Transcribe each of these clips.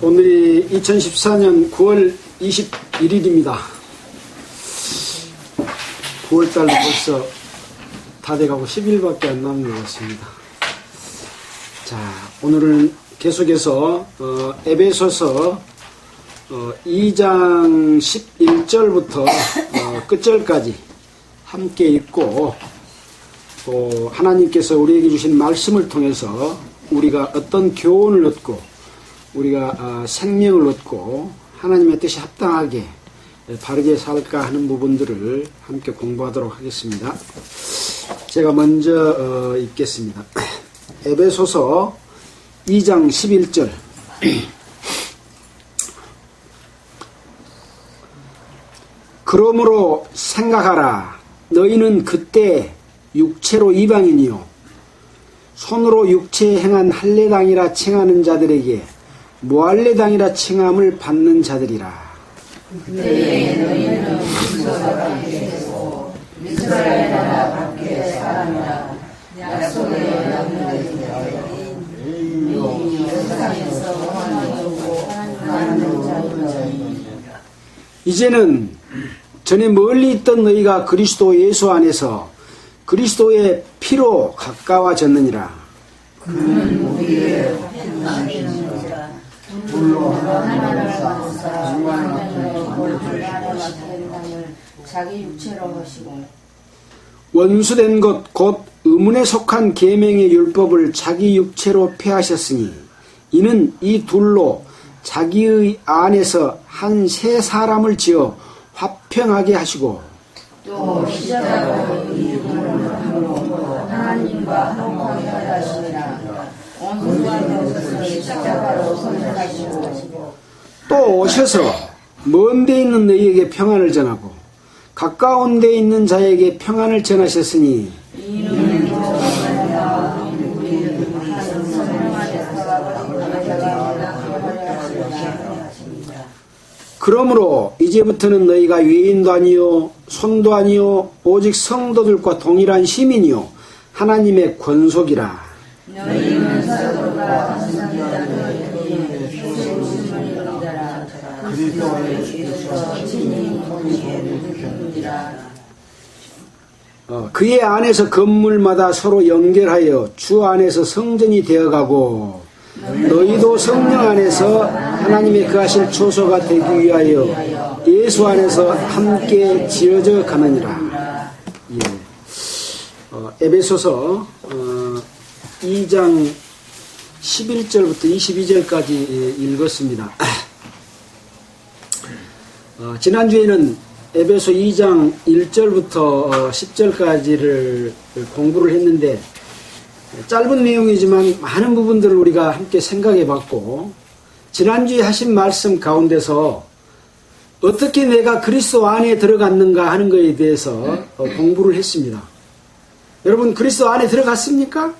오늘이 2014년 9월 21일입니다. 9월달도 벌써 다 돼가고 10일밖에 안 남은 것 같습니다. 자, 오늘은 계속해서 에베소서 2장 11절부터 끝절까지 함께 읽고 또 하나님께서 우리에게 주신 말씀을 통해서 우리가 어떤 교훈을 얻고 우리가 생명을 얻고 하나님의 뜻이 합당하게 바르게 살까 하는 부분들을 함께 공부하도록 하겠습니다. 제가 먼저 읽겠습니다. 에베소서 2장 11절 그러므로 생각하라. 너희는 그때 육체로 이방인이요 손으로 육체에 행한 할례당이라 칭하는 자들에게 무할례당이라 칭함을 받는 자들이라. 그때에 너희는 그리스도와 함께 되고 이스라엘 나라 밖에 사람이라 약속의 영광을 세상에서 원하고 하나님을 자유자입니다. 이제는 전에 멀리 있던 너희가 그리스도 예수 안에서 그리스도의 피로 가까워졌느니라. 그는 우리의 하나님 불로 하나님을 받으사 자기 육체로 하시고 원수된 것 곧 의문에 속한 계명의 율법을 자기 육체로 폐하셨으니 이는 이 둘로 자기의 안에서 한 새 사람을 지어 화평하게 하시고 또 십자가로 이 육으로 하나님과 화평하게 하시니라. 원수된 것을 십자가로 선택하시고 또 오셔서 먼 데 있는 너희에게 평안을 전하고 가까운 데 있는 자에게 평안을 전하셨으니 그러므로 이제부터는 너희가 외인도 아니요 손도 아니요 오직 성도들과 동일한 시민이요 하나님의 권속이라. 너희는 서로가 그의 안에서 건물마다 서로 연결하여 주 안에서 성전이 되어가고 너희도 성령 안에서 하나님의 거하실 초소가 되기 위하여 예수 안에서 함께 지어져 가느니라. 예. 에베소서 2장 11절부터 22절까지 읽었습니다. 지난주에는 에베소 2장 1절부터 10절까지를 공부를 했는데 짧은 내용이지만 많은 부분들을 우리가 함께 생각해 봤고 지난주에 하신 말씀 가운데서 어떻게 내가 그리스도 안에 들어갔는가 하는 것에 대해서 공부를 했습니다. 여러분 그리스도 안에 들어갔습니까?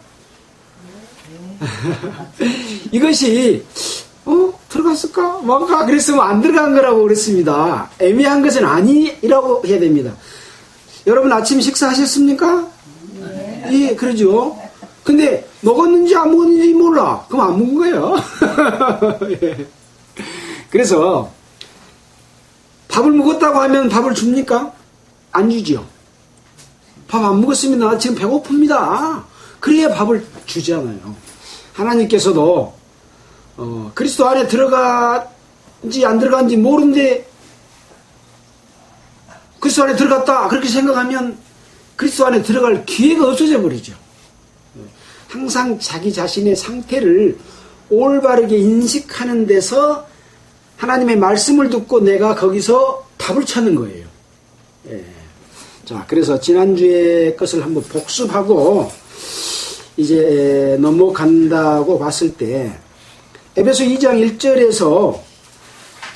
이것이 들어갔을까? 뭔가 그랬으면 안 들어간 거라고 그랬습니다. 애매한 것은 아니라고 해야 됩니다. 여러분 아침 식사하셨습니까? 네. 예, 그러죠. 근데 먹었는지 안 먹었는지 몰라. 그럼 안 먹은 거예요. 예. 그래서 밥을 먹었다고 하면 밥을 줍니까? 안 주지요. 밥 안 먹었습니다. 나 지금 배고픕니다. 그래야 밥을 주잖아요. 하나님께서도 그리스도 안에 들어간지 안 들어간지 모르는데 그리스도 안에 들어갔다 그렇게 생각하면 그리스도 안에 들어갈 기회가 없어져 버리죠. 항상 자기 자신의 상태를 올바르게 인식하는 데서 하나님의 말씀을 듣고 내가 거기서 답을 찾는 거예요. 예. 자, 그래서 지난주의 것을 한번 복습하고 이제 넘어간다고 봤을 때 에베소 2장 1절에서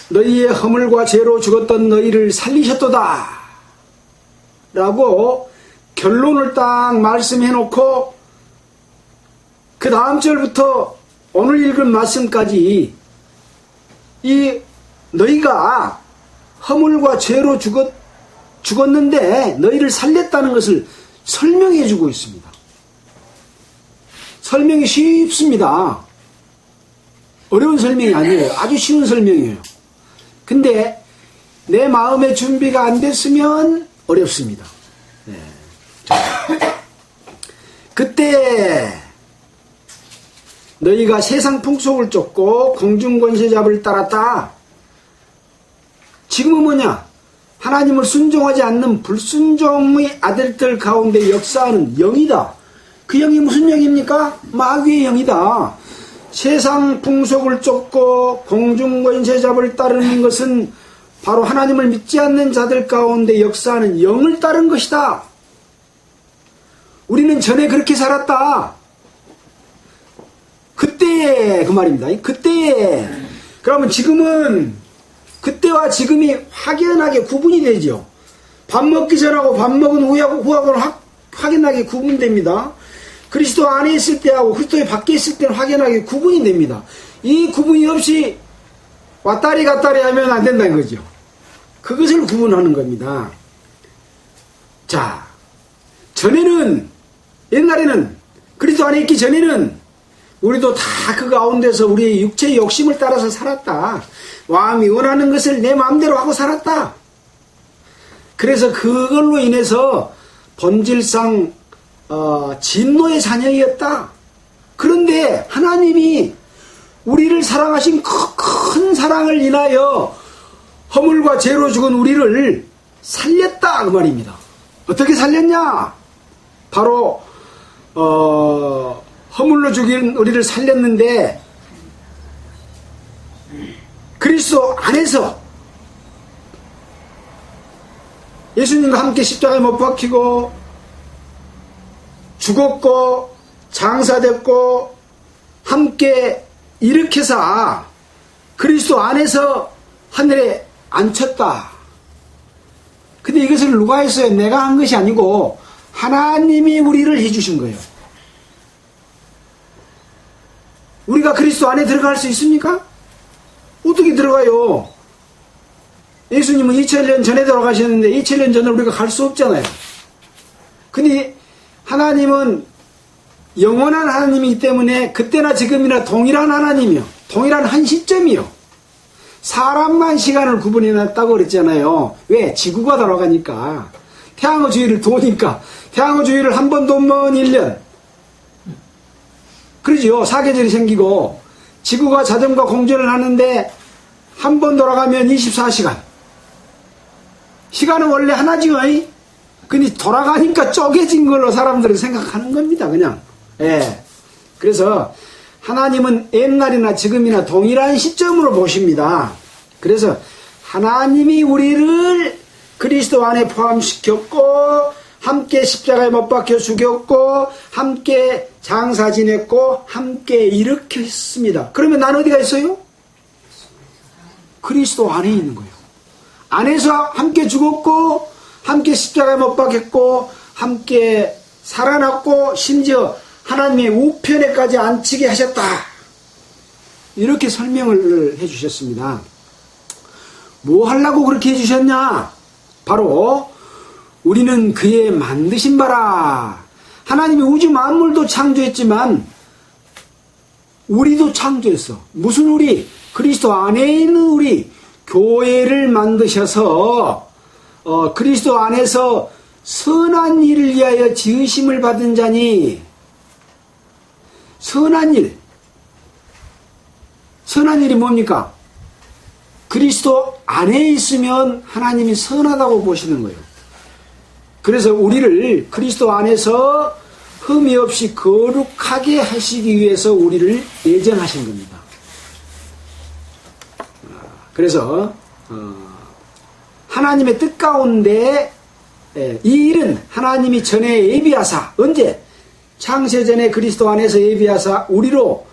너희의 허물과 죄로 죽었던 너희를 살리셨도다 라고 결론을 딱 말씀해 놓고 그 다음 절부터 오늘 읽은 말씀까지 이 너희가 허물과 죄로 죽었는데 너희를 살렸다는 것을 설명해 주고 있습니다. 설명이 쉽습니다. 어려운 설명이 아니에요. 아주 쉬운 설명이에요. 근데 내 마음의 준비가 안 됐으면 어렵습니다. 네. 그때 너희가 세상 풍속을 쫓고 공중권세잡을 따랐다. 지금은 뭐냐? 하나님을 순종하지 않는 불순종의 아들들 가운데 역사하는 영이다. 그 영이 무슨 영입니까? 마귀의 영이다. 세상 풍속을 쫓고 공중권세잡을 따르는 것은 바로 하나님을 믿지 않는 자들 가운데 역사하는 영을 따른 것이다. 우리는 전에 그렇게 살았다. 그때에 그 말입니다. 그때에. 그러면 지금은 그때와 지금이 확연하게 구분이 되죠. 밥 먹기 전하고 밥 먹은 후하고는 확연하게 구분됩니다. 그리스도 안에 있을 때하고 그리스도의 밖에 있을 때는 확연하게 구분이 됩니다. 이 구분이 없이 왔다리 갔다리 하면 안 된다는 거죠. 그것을 구분하는 겁니다. 자, 전에는, 옛날에는, 그리스도 안에 있기 전에는 우리도 다 그 가운데서 우리의 육체의 욕심을 따라서 살았다. 마음이 원하는 것을 내 마음대로 하고 살았다. 그래서 그걸로 인해서 본질상 진노의 자녀이었다. 그런데 하나님이 우리를 사랑하신 큰 사랑을 인하여 허물과 죄로 죽은 우리를 살렸다 그 말입니다. 어떻게 살렸냐? 바로 허물로 죽인 우리를 살렸는데 그리스도 안에서 예수님과 함께 십자가에 못 박히고 죽었고 장사됐고 함께 일으켜서 그리스도 안에서 하늘에 앉혔다. 근데 이것을 누가 했어요? 내가 한 것이 아니고 하나님이 우리를 해주신 거예요. 우리가 그리스도 안에 들어갈 수 있습니까? 어떻게 들어가요? 예수님은 2000년 전에 돌아가셨는데 2000년 전에 우리가 갈 수 없잖아요. 근데 하나님은 영원한 하나님이기 때문에 그때나 지금이나 동일한 하나님이요. 동일한 한 시점이요. 사람만 시간을 구분해놨다고 그랬잖아요. 왜? 지구가 돌아가니까. 태양의 주위를 도니까. 태양의 주위를 한 번 도면 1년. 그러지요. 사계절이 생기고 지구가 자전거 공전을 하는데 한 번 돌아가면 24시간. 시간은 원래 하나지요. 근데 돌아가니까 쪼개진 걸로 사람들은 생각하는 겁니다. 그냥. 예. 그래서 하나님은 옛날이나 지금이나 동일한 시점으로 보십니다. 그래서 하나님이 우리를 그리스도 안에 포함시켰고 함께 십자가에 못 박혀 죽였고 함께 장사 지냈고 함께 일으켰습니다. 그러면 난 어디가 있어요? 그리스도 안에 있는 거예요. 안에서 함께 죽었고 함께 십자가에 못 박혔고 함께 살아났고 심지어 하나님의 우편에까지 앉히게 하셨다. 이렇게 설명을 해주셨습니다. 뭐 하려고 그렇게 해주셨냐? 바로 우리는 그의 만드신 바라. 하나님이 우주 만물도 창조했지만 우리도 창조했어. 무슨 우리? 그리스도 안에 있는 우리 교회를 만드셔서 그리스도 안에서 선한 일을 위하여 지으심을 받은 자니. 선한 일. 선한 일이 뭡니까? 그리스도 안에 있으면 하나님이 선하다고 보시는 거예요. 그래서 우리를 그리스도 안에서 흠이 없이 거룩하게 하시기 위해서 우리를 예정하신 겁니다. 그래서 하나님의 뜻 가운데 이 일은 하나님이 전에 예비하사 언제? 창세전에 그리스도 안에서 예비하사 우리로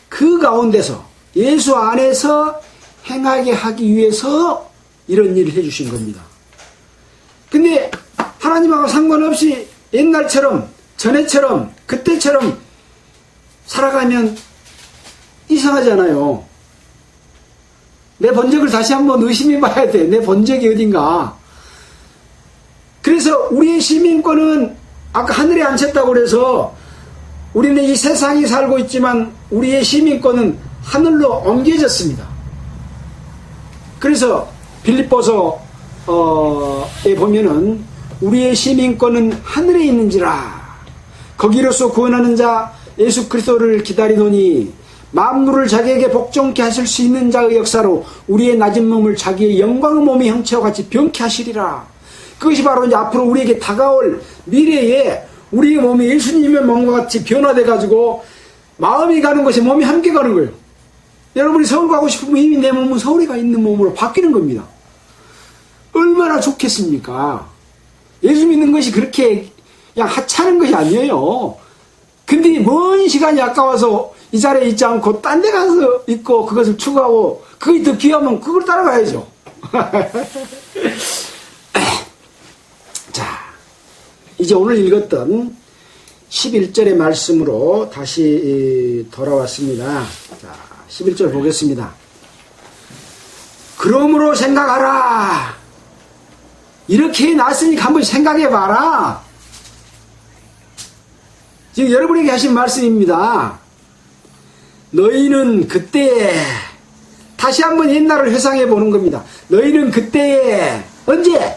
그 가운데서 예수 안에서 행하게 하기 위해서 이런 일을 해주신 겁니다. 근데 하나님하고 상관없이 옛날처럼 전에처럼 그때처럼 살아가면 이상하잖아요. 내 본적을 다시 한번 의심해 봐야 돼. 내 본적이 어딘가. 그래서 우리의 시민권은 아까 하늘에 앉혔다고 그래서 우리는 이 세상에 살고 있지만 우리의 시민권은 하늘로 옮겨졌습니다. 그래서 빌립보서에 보면은 우리의 시민권은 하늘에 있는지라 거기로서 구원하는 자 예수 그리스도를 기다리노니 만물을 자기에게 복종케 하실 수 있는 자의 역사로 우리의 낮은 몸을 자기의 영광의 몸의 형체와 같이 병케 하시리라. 그것이 바로 이제 앞으로 우리에게 다가올 미래에 우리의 몸이 예수님의 몸과 같이 변화돼 가지고 마음이 가는 것이 몸이 함께 가는 거예요. 여러분이 서울 가고 싶으면 이미 내 몸은 서울에 가 있는 몸으로 바뀌는 겁니다. 얼마나 좋겠습니까? 예수 믿는 것이 그렇게 그냥 하찮은 것이 아니에요. 근데 먼 시간이 아까워서 이 자리에 있지 않고 딴 데 가서 있고 그것을 추구하고 그게 더 귀하면 그걸 따라가야죠. 자, 이제 오늘 읽었던 11절의 말씀으로 다시 돌아왔습니다. 자, 11절 보겠습니다. 그러므로 생각하라. 이렇게 났으니까 한번 생각해봐라. 지금 여러분에게 하신 말씀입니다. 너희는 그때에 다시 한번 옛날을 회상해 보는 겁니다. 너희는 그때에 언제?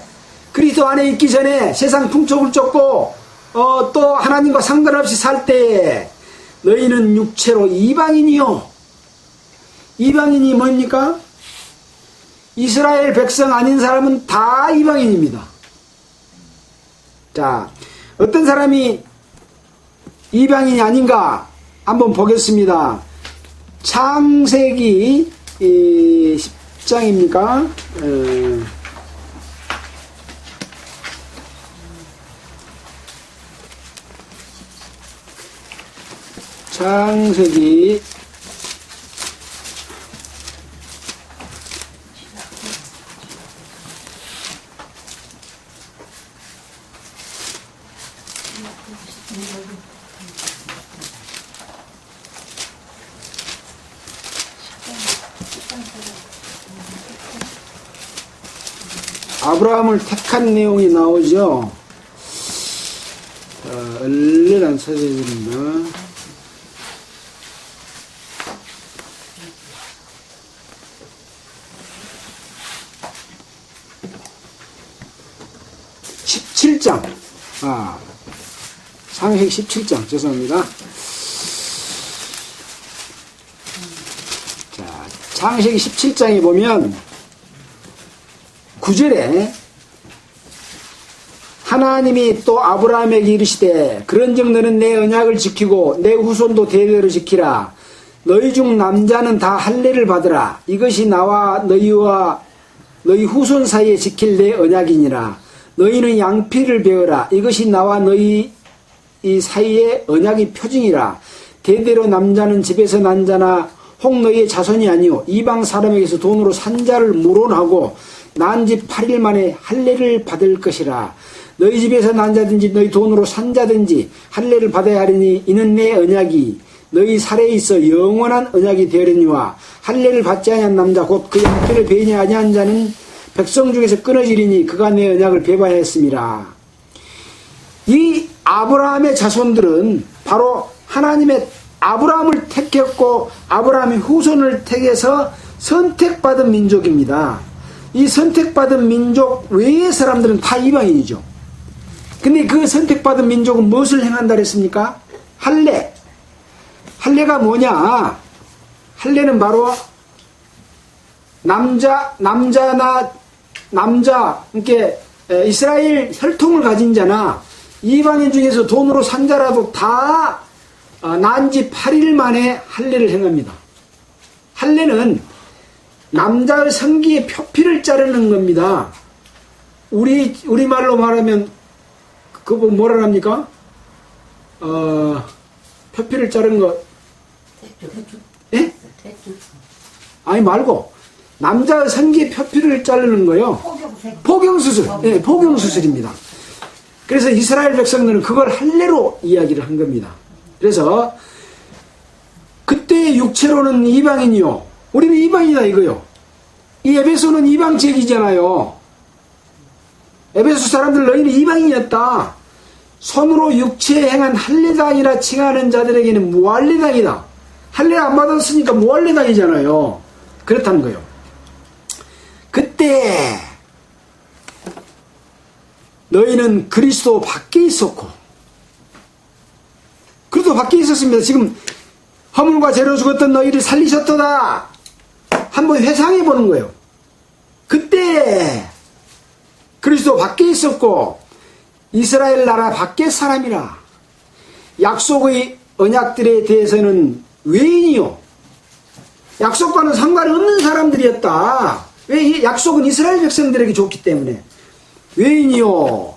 그리스도 안에 있기 전에 세상 풍속을 쫓고 또 하나님과 상관없이 살 때에 너희는 육체로 이방인이요. 이방인이 뭡니까? 이스라엘 백성 아닌 사람은 다 이방인입니다. 자, 어떤 사람이 이방인이 아닌가 한번 보겠습니다. 창세기 10장입니까? 창세기 10장 아브라함을 택한 내용이 나오죠. 얼른 안 찾아집니다. 창세기 17장, 죄송합니다. 자, 창세기 17장에 보면 9절에 하나님이 또 아브라함에게 이르시되 그런즉 너는 내 언약을 지키고 내 후손도 대대로 지키라. 너희 중 남자는 다 할례를 받으라. 이것이 나와 너희와 너희 후손 사이에 지킬 내 언약이니라. 너희는 양피를 베어라. 이것이 나와 너희 이 사이에 언약의 표징이라. 대대로 남자는 집에서 난 자나 혹 너희의 자손이 아니오 이방 사람에게서 돈으로 산 자를 물어하고 난 지 8일 만에 할례를 받을 것이라. 너희 집에서 난 자든지 너희 돈으로 산 자든지 할례를 받아야 하리니 이는 내 언약이 너희 살에 있어 영원한 언약이 되려니와 할례를 받지 아니한 남자 곧 그 양피를 베이지 아니한 자는 백성 중에서 끊어지리니 그가 내 언약을 배반하여 했음이라. 이 아브라함의 자손들은 바로 하나님의 아브라함을 택했고 아브라함의 후손을 택해서 선택받은 민족입니다. 이 선택받은 민족 외의 사람들은 다 이방인이죠. 근데 그 선택받은 민족은 무엇을 행한다 그랬습니까? 할례. 할례가 뭐냐? 할례는 바로 남자, 그러니까 이스라엘 혈통을 가진 자나 이방인 중에서 돈으로 산 자라도 다 난 지 8일 만에 할례를 행합니다. 할례는 남자의 성기의 표피를 자르는 겁니다. 우리말로 말하면 그거 뭐라 합니까? 표피를 자르는 거. 예? 아니 말고 남자의 성기의 표피를 자르는 거요. 포경수술. 예, 포경수술입니다. 그래서 이스라엘 백성들은 그걸 할례로 이야기를 한 겁니다. 그래서 그때 육체로는 이방인이요. 우리는 이방이다 이거요. 이 에베소는 이방 지역이잖아요. 에베소 사람들 너희는 이방인이었다. 손으로 육체에 행한 할례당이라 칭하는 자들에게는 무할례당이다. 할례 안 받았으니까 뭐 할례 다니잖아요. 그렇다는 거예요. 그때 너희는 그리스도 밖에 있었고, 그리스도 밖에 있었습니다. 지금 허물과 죄로 죽었던 너희를 살리셨도다. 한번 회상해 보는 거예요. 그때 그리스도 밖에 있었고 이스라엘 나라 밖에 사람이라. 약속의 언약들에 대해서는 외인이요, 약속과는 상관이 없는 사람들이었다. 왜? 이 약속은 이스라엘 백성들에게 줬기 때문에. 외인이요,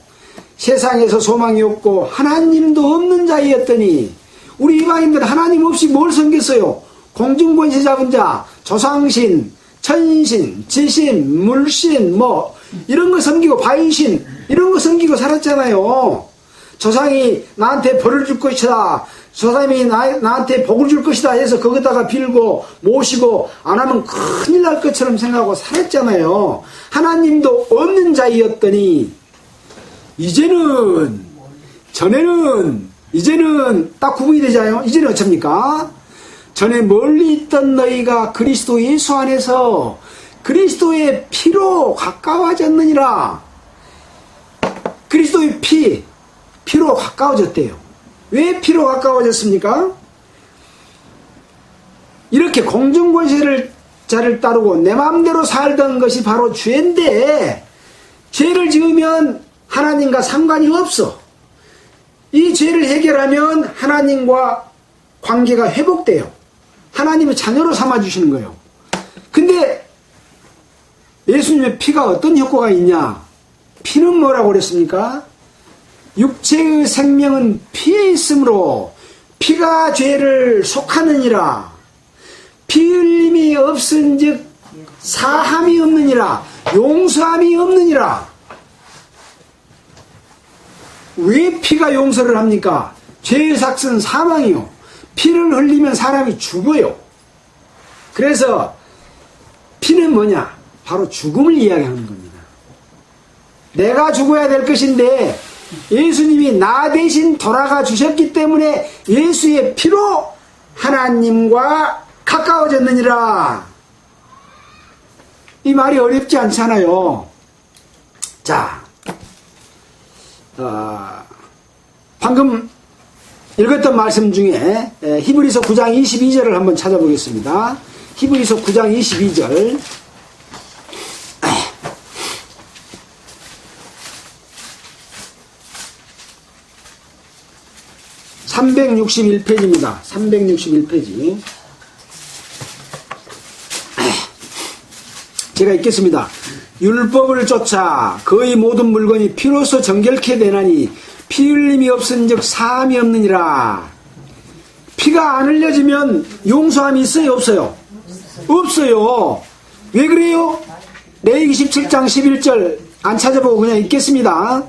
세상에서 소망이 없고 하나님도 없는 자이었더니. 우리 이방인들 하나님 없이 뭘 섬겼어요? 공중권세 잡은 자, 조상신, 천신, 지신, 물신, 뭐 이런 거 섬기고, 바위신 이런 거 섬기고 살았잖아요. 조상이 나한테 벌을 줄 것이다, 조상이 나한테 복을 줄 것이다 해서 거기다가 빌고 모시고 안 하면 큰일 날 것처럼 생각하고 살았잖아요. 하나님도 없는 자이었더니 이제는 딱 구분이 되잖아요. 이제는 어쩝니까? 전에 멀리 있던 너희가 그리스도 예수 안에서 그리스도의 피로 가까워졌느니라. 그리스도의 피로 가까워졌대요. 왜 피로 가까워졌습니까? 이렇게 공중권세를 따르고 내 마음대로 살던 것이 바로 죄인데, 죄를 지으면 하나님과 상관이 없어. 이 죄를 해결하면 하나님과 관계가 회복돼요. 하나님의 자녀로 삼아주시는 거예요. 근데 예수님의 피가 어떤 효과가 있냐? 피는 뭐라고 그랬습니까? 육체의 생명은 피에 있으므로 피가 죄를 속하느니라. 피 흘림이 없은즉 사함이 없느니라, 용서함이 없느니라. 왜 피가 용서를 합니까? 죄의 삭은 사망이요, 피를 흘리면 사람이 죽어요. 그래서 피는 뭐냐? 바로 죽음을 이야기하는 겁니다. 내가 죽어야 될 것인데 예수님이 나 대신 돌아가 주셨기 때문에 예수의 피로 하나님과 가까워졌느니라. 이 말이 어렵지 않잖아요. 자, 방금 읽었던 말씀 중에 히브리서 9장 22절을 한번 찾아보겠습니다. 히브리서 9장 22절. 361페이지입니다. 361페이지. 제가 읽겠습니다. 율법을 쫓아 거의 모든 물건이 피로써 정결케 되나니 피 흘림이 없은즉 사함이 없느니라. 피가 안 흘려지면 용서함이 있어요, 없어요? 없어요. 왜 그래요? 레위기 17장 11절 안 찾아보고 그냥 읽겠습니다.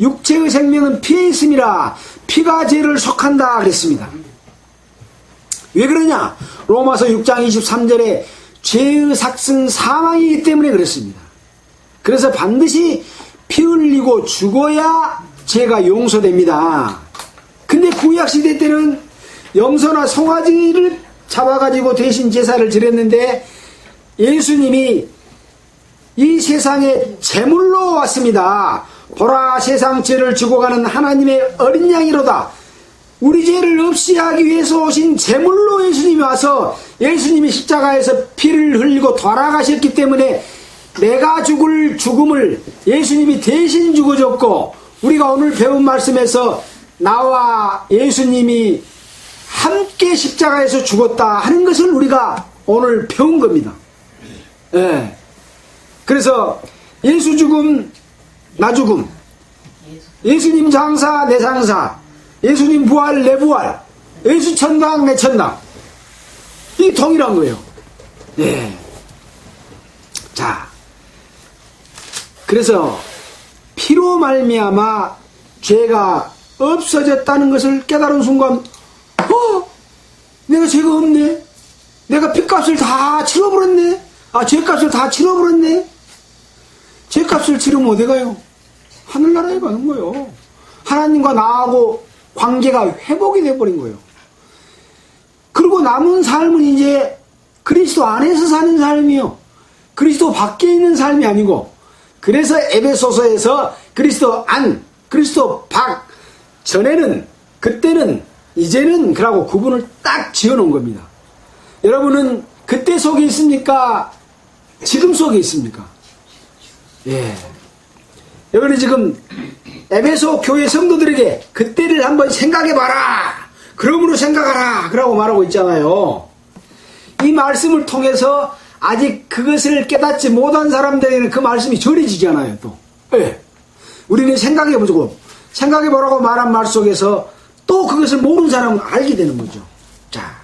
육체의 생명은 피에 있음이라. 피가 죄를 속한다 그랬습니다. 왜 그러냐? 로마서 6장 23절에 죄의 삭은 사망이기 때문에 그랬습니다. 그래서 반드시 피 흘리고 죽어야 죄가 용서됩니다. 근데 구약시대 때는 염소나 송아지를 잡아가지고 대신 제사를 드렸는데 예수님이 이 세상에 제물로 왔습니다. 보라, 세상 죄를 지고 가는 하나님의 어린 양이로다. 우리 죄를 없이 하기 위해서 오신 제물로 예수님이 와서 예수님이 십자가에서 피를 흘리고 돌아가셨기 때문에 내가 죽을 죽음을 예수님이 대신 죽어줬고, 우리가 오늘 배운 말씀에서 나와 예수님이 함께 십자가에서 죽었다 하는 것을 우리가 오늘 배운 겁니다. 예. 그래서 예수 죽음, 나 죽음, 예수님 장사, 내 장사, 예수님 부활, 내 부활, 예수 천당, 내 천당, 이게 동일한 거예요. 네. 자, 그래서 피로 말미암아 죄가 없어졌다는 것을 깨달은 순간, 내가 죄가 없네, 내가 핏값을 다 치러버렸네, 죄값을 다 치러버렸네. 죄값을 치르면 어디 가요? 하늘나라에 가는 거예요. 하나님과 나하고 관계가 회복이 돼버린 거예요. 그리고 남은 삶은 이제 그리스도 안에서 사는 삶이요. 그리스도 밖에 있는 삶이 아니고, 그래서 에베소서에서 그리스도 안, 그리스도 밖, 전에는, 그때는, 이제는 그라고 구분을 딱 지어놓은 겁니다. 여러분은 그때 속에 있습니까? 지금 속에 있습니까? 예. 여러분이 지금 에베소 교회 성도들에게 그때를 한번 생각해봐라. 그러므로 생각하라. 그라고 말하고 있잖아요. 이 말씀을 통해서 아직 그것을 깨닫지 못한 사람들에게는 그 말씀이 전해지잖아요, 또. 예. 우리는 생각해보자고, 생각해보라고 말한 말 속에서 또 그것을 모르는 사람은 알게 되는 거죠. 자.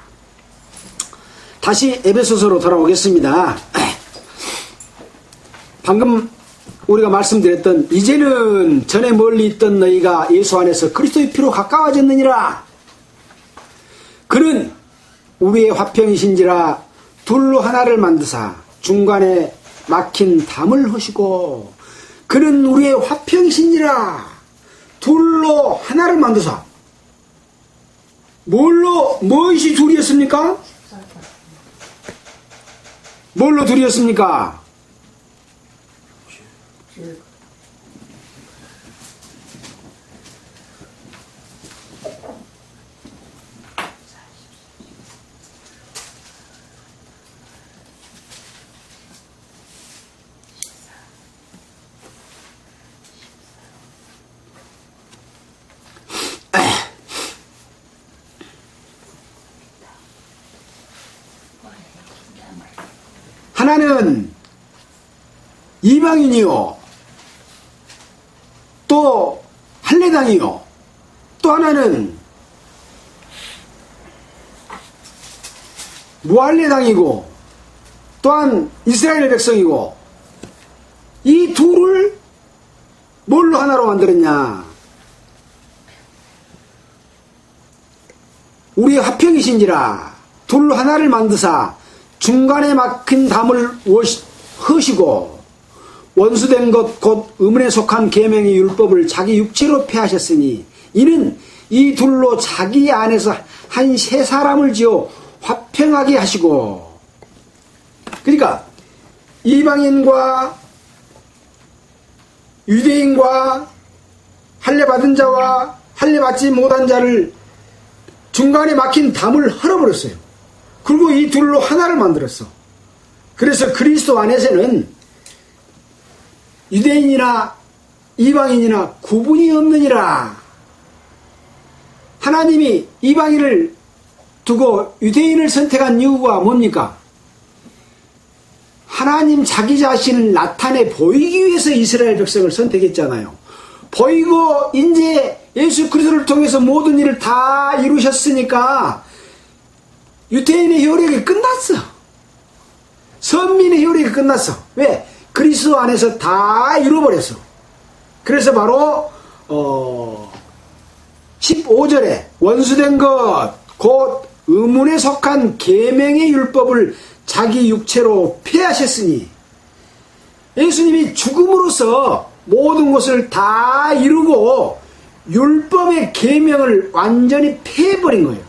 다시 에베소서로 돌아오겠습니다. 방금 우리가 말씀드렸던 이제는 전에 멀리 있던 너희가 예수 안에서 그리스도의 피로 가까워졌느니라. 그는 우리의 화평이신지라 둘로 하나를 만드사 중간에 막힌 담을 허시고, 그는 우리의 화평이신지라 둘로 하나를 만드사. 무엇이 둘이었습니까? 뭘로 둘이었습니까? 하나는 이방인이요, 또 할례당이요, 또 하나는 무할례당이고 또한 이스라엘 백성이고, 이 둘을 뭘로 하나로 만들었냐? 우리의 화평이신지라 둘로 하나를 만드사 중간에 막힌 담을 허시고 원수된 것 곧 의문에 속한 계명의 율법을 자기 육체로 폐하셨으니 이는 이 둘로 자기 안에서 한 세 사람을 지어 화평하게 하시고. 그러니까 이방인과 유대인과 할례받은 자와 할례받지 못한 자를 중간에 막힌 담을 헐어버렸어요. 그리고 이 둘로 하나를 만들었어. 그래서 그리스도 안에서는 유대인이나 이방인이나 구분이 없느니라. 하나님이 이방인을 두고 유대인을 선택한 이유가 뭡니까? 하나님 자기 자신을 나타내 보이기 위해서 이스라엘 백성을 선택했잖아요. 보이고 이제 예수 그리스도를 통해서 모든 일을 다 이루셨으니까 유대인의 효력이 끝났어. 선민의 효력이 끝났어. 왜? 그리스도 안에서 다 이루어버렸어. 그래서 바로 15절에 원수된 것 곧 의문에 속한 계명의 율법을 자기 육체로 폐하셨으니, 예수님이 죽음으로써 모든 것을 다 이루고 율법의 계명을 완전히 폐해버린 거예요.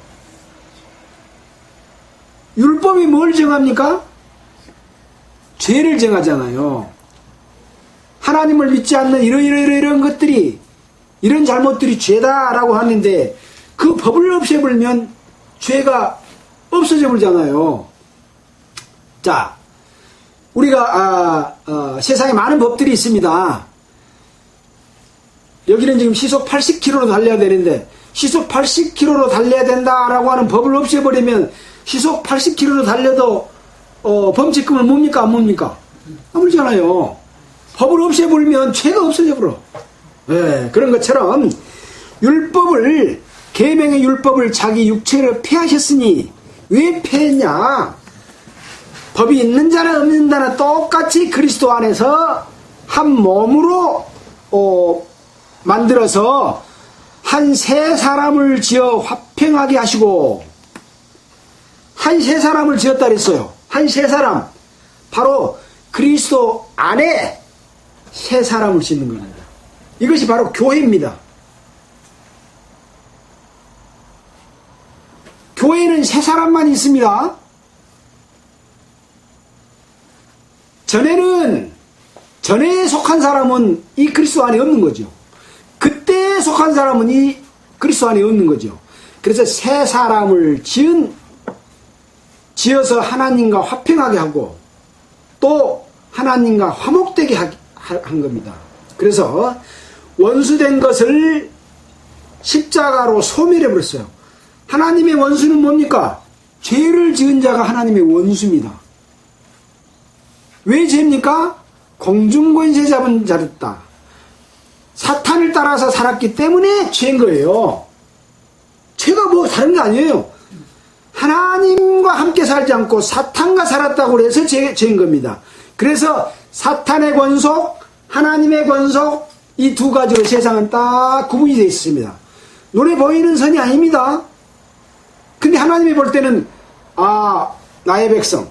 율법이 뭘 정합니까? 죄를 정하잖아요. 하나님을 믿지 않는 이런 것들이, 이런 잘못들이 죄다라고 하는데 그 법을 없애버리면 죄가 없어져 버리잖아요. 자, 우리가 세상에 많은 법들이 있습니다. 여기는 지금 시속 80km로 달려야 되는데 시속 80km로 달려야 된다라고 하는 법을 없애버리면 시속 80km로 달려도 범칙금은 뭡니까? 안 뭡니까? 안 물잖아요. 법을 없애버리면 죄가 없어져 버려. 네, 그런 것처럼 율법을, 계명의 율법을 자기 육체로 폐하셨으니, 왜 폐했냐? 법이 있는 자나 없는 자나 똑같이 그리스도 안에서 한 몸으로 만들어서 한 세 사람을 지어 화평하게 하시고, 한 세 사람을 지었다 그랬어요. 한 세 사람, 바로 그리스도 안에 세 사람을 짓는 겁니다. 이것이 바로 교회입니다. 교회 교회에는 새 사람만 있습니다. 전에 속한 사람은 이 그리스도 안에 없는 거죠. 그때 속한 사람은 이 그리스도 안에 없는 거죠. 그래서 새 사람을 지어서 하나님과 화평하게 하고 또 하나님과 화목되게 한 겁니다. 그래서 원수된 것을 십자가로 소멸해버렸어요. 하나님의 원수는 뭡니까? 죄를 지은 자가 하나님의 원수입니다. 왜 죄입니까? 공중권세 잡은 자였다. 사탄을 따라서 살았기 때문에 죄인 거예요. 죄가 뭐 다른 게 아니에요. 하나님과 함께 살지 않고 사탄과 살았다고 해서 죄인 겁니다. 그래서 사탄의 권속, 하나님의 권속, 이 두 가지로 세상은 딱 구분이 되어 있습니다. 눈에 보이는 선이 아닙니다. 근데 하나님이 볼 때는 나의 백성,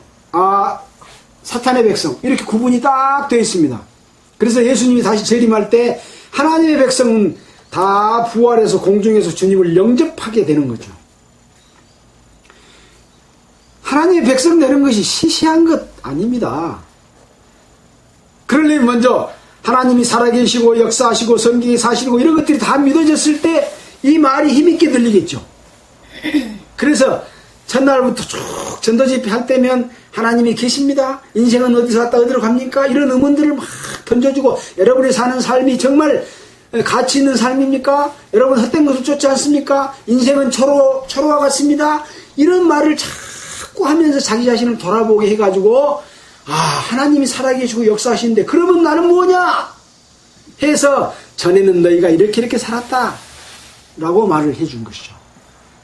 사탄의 백성, 이렇게 구분이 딱 되어 있습니다. 그래서 예수님이 다시 재림할 때 하나님의 백성은 다 부활해서 공중에서 주님을 영접하게 되는 거죠. 하나님의 백성 되는 것이 시시한 것 아닙니다. 그러려면 먼저 하나님이 살아계시고 역사하시고 성경이 사실이고 이런 것들이 다 믿어졌을 때 이 말이 힘있게 들리겠죠. 그래서 첫날부터 쭉 전도집회 할 때면 하나님이 계십니다. 인생은 어디서 왔다 어디로 갑니까? 이런 의문들을 막 던져주고 여러분이 사는 삶이 정말 가치 있는 삶입니까? 여러분 헛된 것을 쫓지 않습니까? 인생은 초로와 같습니다. 이런 말을 자꾸 하면서 자기 자신을 돌아보게 해가지고 하나님이 살아계시고 역사하시는데 그러면 나는 뭐냐? 해서 전에는 너희가 이렇게 살았다 라고 말을 해준 것이죠.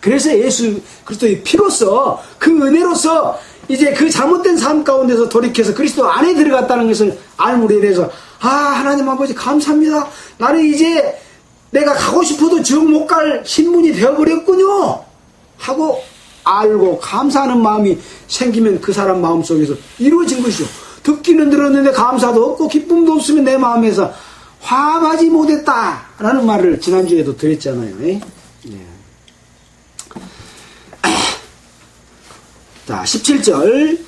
그래서 예수 그리스도의 피로서 그 은혜로서 이제 그 잘못된 삶 가운데서 돌이켜서 그리스도 안에 들어갔다는 것을 알므로 인해서 하나님 아버지 감사합니다. 나는 이제 내가 가고 싶어도 지옥 못 갈 신분이 되어버렸군요 하고 알고 감사하는 마음이 생기면 그 사람 마음속에서 이루어진 것이죠. 듣기는 들었는데 감사도 없고 기쁨도 없으면 내 마음에서 화하지 못했다라는 말을 지난주에도 드렸잖아요. 네. 자, 17절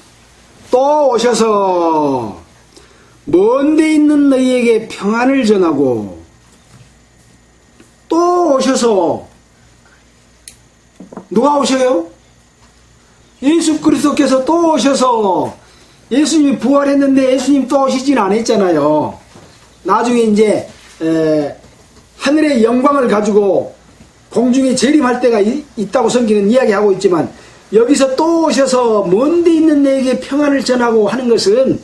또 오셔서 먼 데 있는 너희에게 평안을 전하고 또 오셔서 누가 오셔요? 예수 그리스도께서 또 오셔서 예수님이 부활했는데 예수님 또 오시진 않았잖아요. 나중에 이제 하늘의 영광을 가지고 공중에 재림할 때가 있다고 성경은 이야기하고 있지만 여기서 또 오셔서 먼 데 있는 내게 평안을 전하고 하는 것은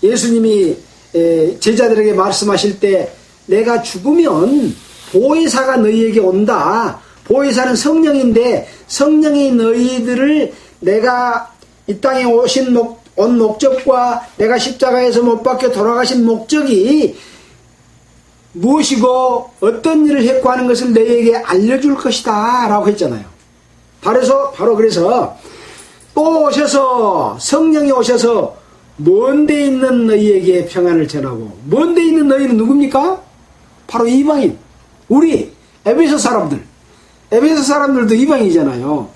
예수님이 제자들에게 말씀하실 때 내가 죽으면 보혜사가 너희에게 온다. 보혜사는 성령인데 성령이 너희들을 내가 이 땅에 온 목적과 내가 십자가에서 못 박혀 돌아가신 목적이 무엇이고 어떤 일을 했고 하는 것을 너희에게 알려줄 것이다 라고 했잖아요. 바로 그래서 또 오셔서 성령이 오셔서 먼 데 있는 너희에게 평안을 전하고 먼 데 있는 너희는 누굽니까? 바로 이방인 우리 에베소 사람들도 이방이잖아요.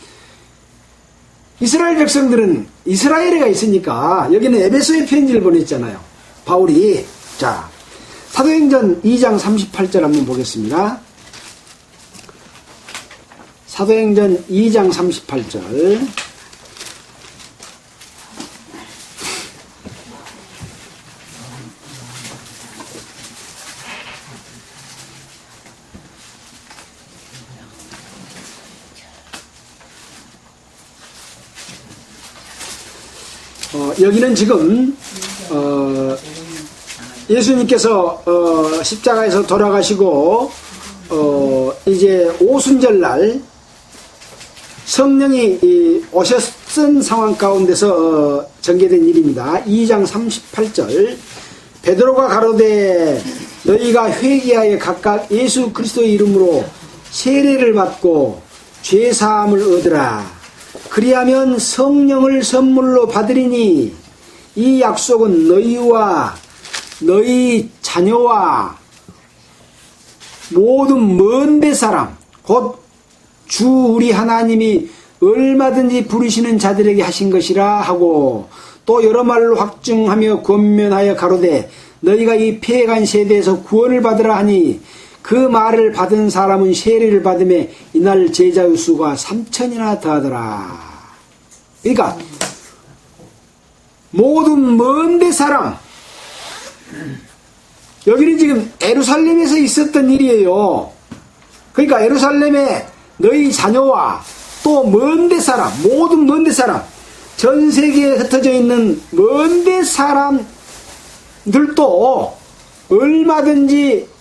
이스라엘 백성들은 이스라엘에가 있으니까 여기는 에베소의 편지를 보냈잖아요. 바울이. 자, 사도행전 2장 38절 한번 보겠습니다. 사도행전 2장 38절. 여기는 지금 예수님께서 십자가에서 돌아가시고 이제 오순절날 성령이 오셨은 상황 가운데서 전개된 일입니다. 2장 38절 베드로가 가로되 너희가 회개하여 각각 예수 그리스도의 이름으로 세례를 받고 죄사함을 얻으라. 그리하면 성령을 선물로 받으리니 이 약속은 너희와 너희 자녀와 모든 먼 데 사람 곧 주 우리 하나님이 얼마든지 부르시는 자들에게 하신 것이라 하고 또 여러 말로 확증하며 권면하여 가로되 너희가 이 패해간 세대에서 구원을 받으라 하니 그 말을 받은 사람은 세례를 받음에 이날 제자의 수가 3,000이나 더하더라. 그러니까 모든 먼데 사람, 여기는 지금 예루살렘에서 있었던 일이에요. 그러니까 예루살렘에 너희 자녀와 또 먼데 사람, 모든 먼데 사람, 전 세계에 흩어져 있는 먼데 사람들도 얼마든지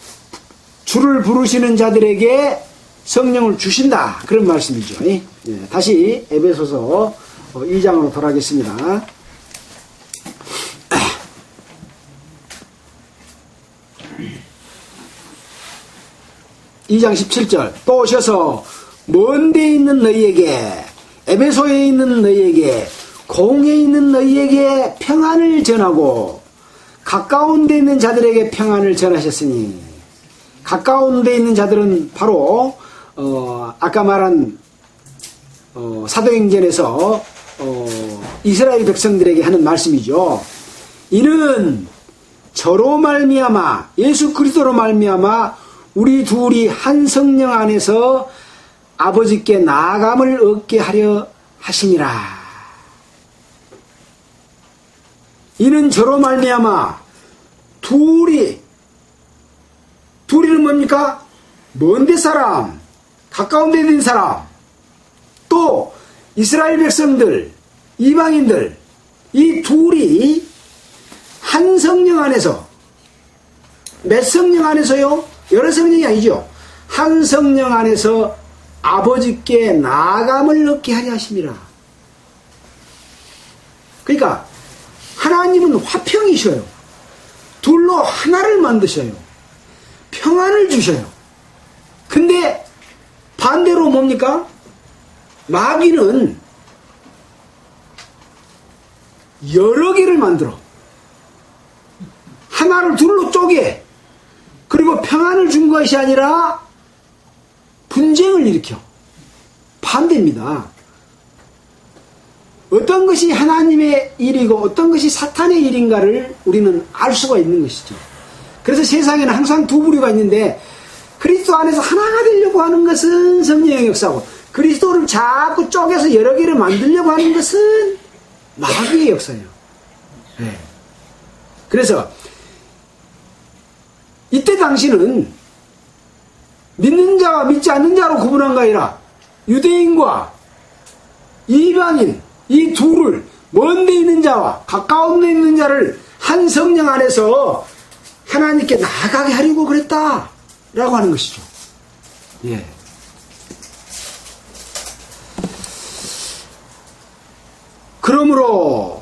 주를 부르시는 자들에게 성령을 주신다. 그런 말씀이죠. 다시 에베소서 2장으로 돌아가겠습니다. 2장 17절 또 오셔서 먼데 있는 너희에게 에베소에 있는 너희에게 공에 있는 너희에게 평안을 전하고 가까운 데 있는 자들에게 평안을 전하셨으니 가까운 데 있는 자들은 바로 아까 말한 사도행전에서 이스라엘 백성들에게 하는 말씀이죠. 이는 저로 말미암아 예수 그리스도로 말미암아 우리 둘이 한 성령 안에서 아버지께 나아감을 얻게 하려 하시니라. 이는 저로 말미암아 둘이는 뭡니까? 먼데 사람, 가까운 데 있는 사람, 또 이스라엘 백성들, 이방인들, 이 둘이 한 성령 안에서, 몇 성령 안에서요? 여러 성령이 아니죠. 한 성령 안에서 아버지께 나아감을 얻게 하려 하심이라. 그러니까 하나님은 화평이셔요. 둘로 하나를 만드셔요. 평안을 주셔요. 근데 반대로 뭡니까? 마귀는 여러 개를 만들어. 하나를 둘로 쪼개. 그리고 평안을 준 것이 아니라 분쟁을 일으켜. 반대입니다. 어떤 것이 하나님의 일이고 어떤 것이 사탄의 일인가를 우리는 알 수가 있는 것이죠. 그래서 세상에는 항상 두 부류가 있는데 그리스도 안에서 하나가 되려고 하는 것은 성령의 역사고 그리스도를 자꾸 쪼개서 여러 개를 만들려고 하는 것은 마귀의 역사예요. 네. 그래서 이때 당시는 믿는 자와 믿지 않는 자로 구분한 거 아니라 유대인과 이방인 이 둘을 먼데 있는 자와 가까운 데 있는 자를 한 성령 안에서 하나님께 나아가게 하려고 그랬다 라고 하는 것이죠. 예. 그러므로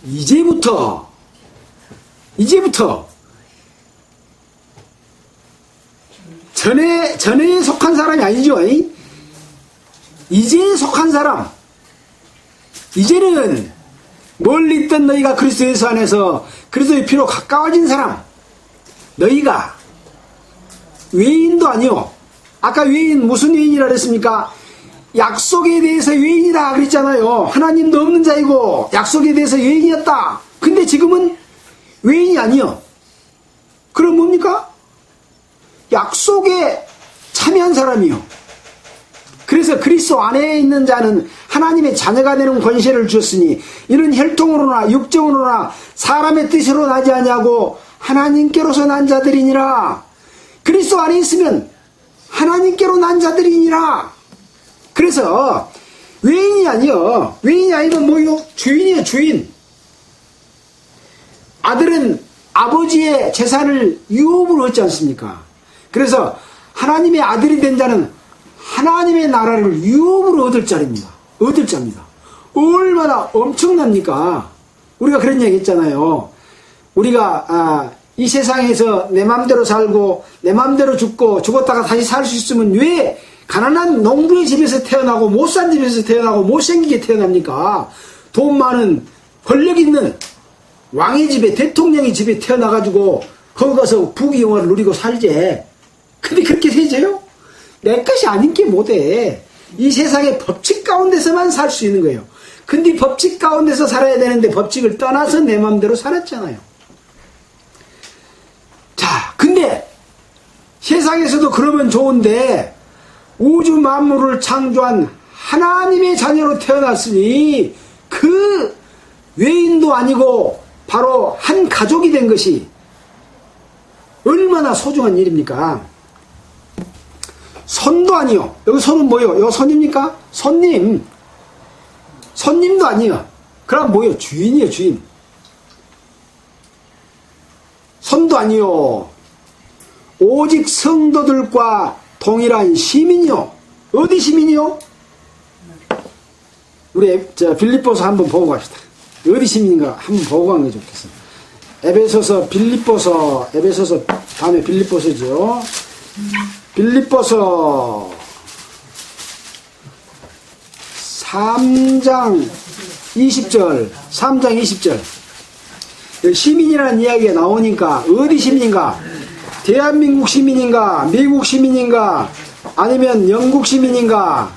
이제부터 전에 속한 사람이 아니죠. 이제 속한 사람, 이제는 멀리 있던 너희가 그리스도 예수 안에서 그리스도의 피로 가까워진 사람, 너희가 외인도 아니요. 아까 외인 무슨 외인이라 그랬습니까? 약속에 대해서 외인이라 그랬잖아요. 하나님도 없는 자이고 약속에 대해서 외인이었다. 근데 지금은 외인이 아니요. 그럼 뭡니까? 약속에 참여한 사람이요. 그래서 그리스도 안에 있는 자는 하나님의 자녀가 되는 권세를 주었으니 이는 혈통으로나 육정으로나 사람의 뜻으로 나지 아니하고 하나님께로서 난 자들이니라. 그리스도 안에 있으면 하나님께로 난 자들이니라. 그래서 외인이 아니요. 외인이 아니면 뭐요? 주인이에요. 주인. 아들은 아버지의 재산을 유업으로 얻지 않습니까? 그래서 하나님의 아들이 된 자는 하나님의 나라를 유업으로 얻을 자입니다. 얻을 자입니다. 얼마나 엄청납니까? 우리가 그런 얘기 했잖아요. 우리가 이 세상에서 내 맘대로 살고 내 맘대로 죽고 죽었다가 다시 살 수 있으면 왜 가난한 농부의 집에서 태어나고 못 산 집에서 태어나고 못생기게 태어납니까? 돈 많은 권력 있는 왕의 집에 대통령의 집에 태어나가지고 거기 가서 부귀영화를 누리고 살지. 근데 그렇게 되죠? 내 것이 아닌 게 못해. 이 세상의 법칙 가운데서만 살 수 있는 거예요. 근데 법칙 가운데서 살아야 되는데 법칙을 떠나서 내 마음대로 살았잖아요. 자, 근데 세상에서도 그러면 좋은데 우주 만물을 창조한 하나님의 자녀로 태어났으니 그 외인도 아니고 바로 한 가족이 된 것이 얼마나 소중한 일입니까? 손도 아니요. 여기 손은 뭐요? 여기 손입니까? 손님. 손님도 아니요. 그럼 뭐요? 주인이요, 주인. 손도 아니요. 오직 성도들과 동일한 시민이요. 어디 시민이요? 우리 빌립보서 한번 보고 갑시다. 어디 시민인가 한번 보고 가는 게 좋겠어요. 에베소서, 빌립보서, 에베소서 다음에 빌립보서죠. 빌립보서 3장 20절, 3장 20절. 시민이라는 이야기가 나오니까 어디 시민인가? 대한민국 시민인가? 미국 시민인가? 아니면 영국 시민인가?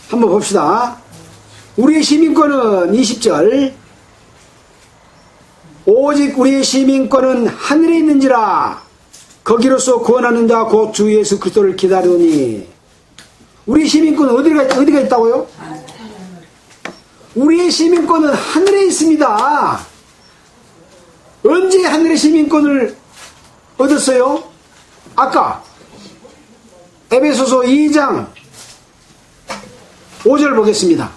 한번 봅시다. 우리의 시민권은 20절. 오직 우리의 시민권은 하늘에 있는지라 거기로서 구원하는 자 곧 주 예수 그리스도를 기다리오니. 우리의 시민권은 어디가 있다고요? 우리의 시민권은 하늘에 있습니다. 언제 하늘의 시민권을 얻었어요? 아까 에베소서 2장 5절 보겠습니다.